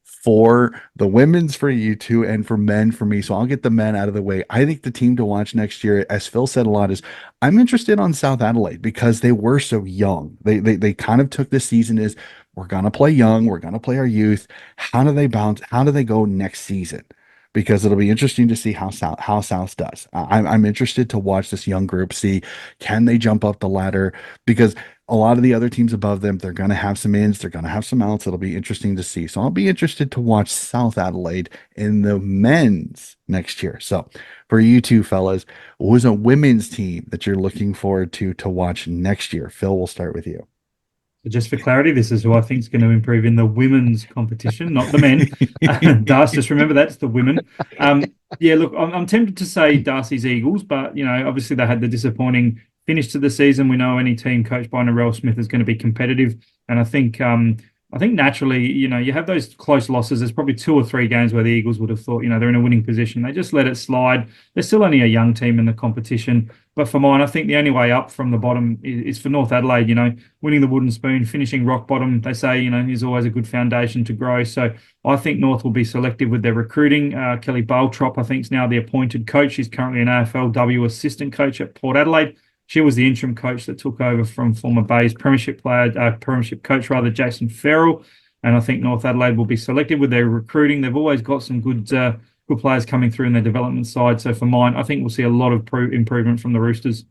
For the women's for you two and for men for me. So I'll get the men out of the way. I think the team to watch next year, as Phil said a lot, is I'm interested on South Adelaide because they were so young. They kind of took this season as we're gonna play young, we're gonna play our youth. How do they bounce? How do they go next season? Because it'll be interesting to see how South does. I'm interested to watch this young group, see can they jump up the ladder because a lot of the other teams above them, they're going to have some ins, they're going to have some outs. It'll be interesting to see. So I'll be interested to watch South Adelaide in the men's next year. So for you two fellas, what was a women's team that you're looking forward to watch next year? Phil, we'll start with you. So just for clarity, this is who I think is going to improve in the women's competition, not the men. Darcy, just remember that's the women. Yeah, look, I'm tempted to say Darcy's Eagles, but obviously they had the disappointing finish to the season. We know any team coached by Narelle Smith is going to be competitive, and I think naturally, you have those close losses. There's probably 2 or 3 games where the Eagles would have thought, they're in a winning position. They just let it slide. They're still only a young team in the competition. But for mine, I think the only way up from the bottom is for North Adelaide, winning the wooden spoon, finishing rock bottom. They say, is always a good foundation to grow. So I think North will be selective with their recruiting. Kelly Baltrop, I think, is now the appointed coach. She's currently an AFLW assistant coach at Port Adelaide. She was the interim coach that took over from former Bays premiership coach, Jason Farrell. And I think North Adelaide will be selective with their recruiting. They've always got some good players coming through in their development side. So for mine, I think we'll see a lot of improvement from the Roosters.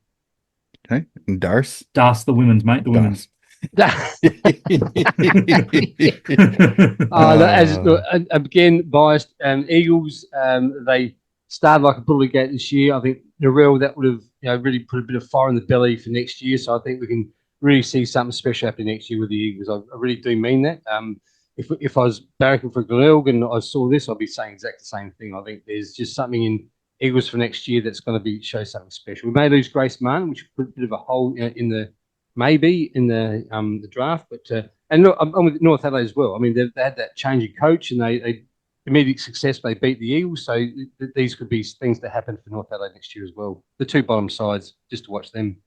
Okay. And Darce, the women's, mate. The women's. Again, biased. Eagles, they started like a bully gate this year. I think Narelle, that would have really put a bit of fire in the belly for next year. So I think we can really see something special happening next year with the Eagles. I really do mean that. If I was barracking for Glenelg and I saw this, I'd be saying exactly the same thing. I think there's just something in Eagles for next year that's going to show something special. We may lose Grace Martin, which put a bit of a hole in the draft, but and look, I'm with North Adelaide as well. I mean, they had that change of coach and they immediate success. They beat the Eagles, so these could be things that happen for North Adelaide next year as well. The 2 bottom sides, just to watch them.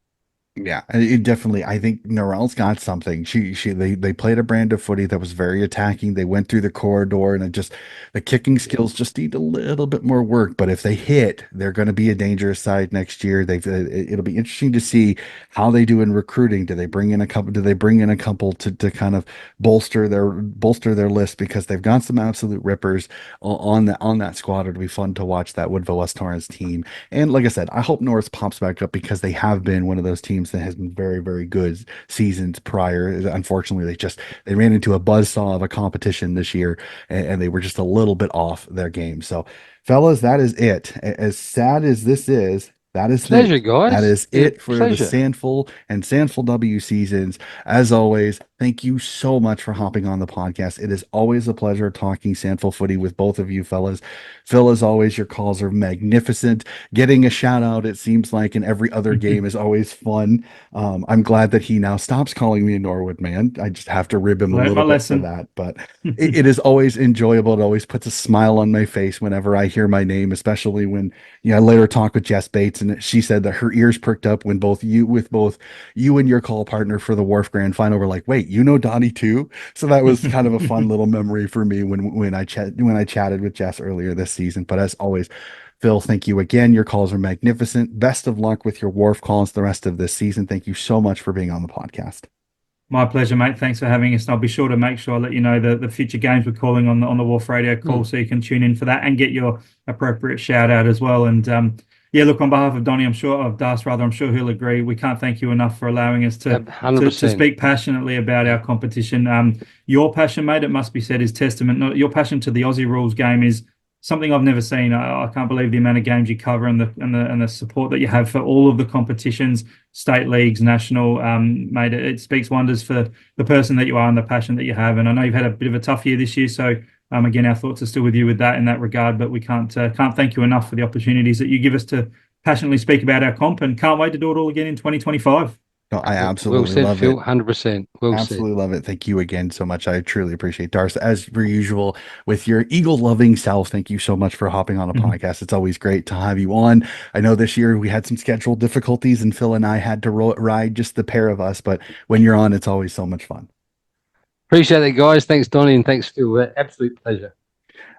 Yeah, it definitely. I think Norel's got something. They played a brand of footy that was very attacking. They went through the corridor, and it just the kicking skills just need a little bit more work. But if they hit, they're going to be a dangerous side next year. It'll be interesting to see how they do in recruiting. Do they bring in a couple? Do they bring in a couple to kind of bolster their list because they've got some absolute rippers on that squad. It'll be fun to watch that Woodville West Torrens team. And like I said, I hope Norris pops back up because they have been one of those teams that has been very, very good seasons prior. Unfortunately, they ran into a buzzsaw of a competition this year, and they were just a little bit off their game. So, fellas, that is it. As sad as this is, that is Pleasure, it. That guys. is Yeah, it for the pleasure. SANFL and SANFL W seasons. As always, thank you so much for hopping on the podcast. It is always a pleasure talking SANFL footy with both of you fellas. Phil, as always, your calls are magnificent. Getting a shout out, it seems like, in every other game is always fun. I'm glad that he now stops calling me a Norwood man. I just have to rib him a Learned my little bit for lesson. that. But it is always enjoyable. It always puts a smile on my face whenever I hear my name, especially when I later talked with Jess Bates, and she said that her ears perked up when both you and your call partner for the Wharf Grand Final were like, "Wait, you know Donnie too?" So that was kind of a fun little memory for me when I chatted with Jess earlier this season. But as always, Phil, thank you again. Your calls are magnificent. Best of luck with your Wharf calls the rest of this season. Thank you so much for being on the podcast. My pleasure, mate. Thanks for having us. And I'll be sure to make sure I let you know the future games we're calling on the Wharf Radio call, Hmm. so you can tune in for that and get your appropriate shout out as well. And yeah, look, on behalf of Donny, of Das rather, I'm sure he'll agree. We can't thank you enough for allowing us to 100%. speak passionately about our competition. Your passion, mate, it must be said, is testament. Your passion to the Aussie rules game is something I've never seen. I can't believe the amount of games you cover and the support that you have for all of the competitions, state leagues, national. Mate, it speaks wonders for the person that you are and the passion that you have. And I know you've had a bit of a tough year this year, so again, our thoughts are still with you with that in that regard. But we can't thank you enough for the opportunities that you give us to passionately speak about our comp, and can't wait to do it all again in 2025. No, I Well absolutely said, love Phil. it. 100%. Well said. Absolutely love it. Thank you again so much. I truly appreciate Darcy, as per usual, with your eagle loving self. Thank you so much for hopping on a podcast. It's always great to have you on. I know this year we had some schedule difficulties, and Phil and I had to ride just the pair of us, but when you're on, it's always so much fun. Appreciate it, guys. Thanks, Donnie, and thanks, Phil. Absolute pleasure.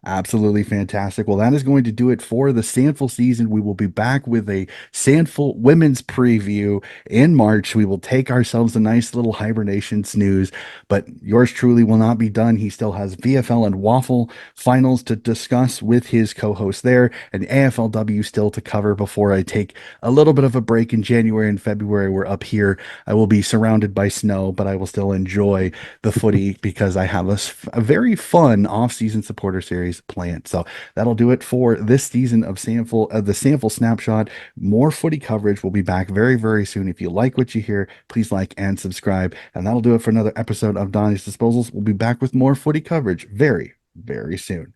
Absolutely fantastic. Well, that is going to do it for the SANFL season. We will be back with a SANFL women's preview in March. We will take ourselves a nice little hibernation snooze, but yours truly will not be done. He still has VFL and Waffle finals to discuss with his co-host there, and AFLW still to cover before I take a little bit of a break in January and February. We're up here. I will be surrounded by snow, but I will still enjoy the footy because I have a very fun off-season supporter series planned. So that'll do it for this season of the SANFL Snapshot. More footy coverage will be back very, very soon. If you like what you hear, please like and subscribe. And that'll do it for another episode of Donnie's Disposals. We'll be back with more footy coverage very, very soon.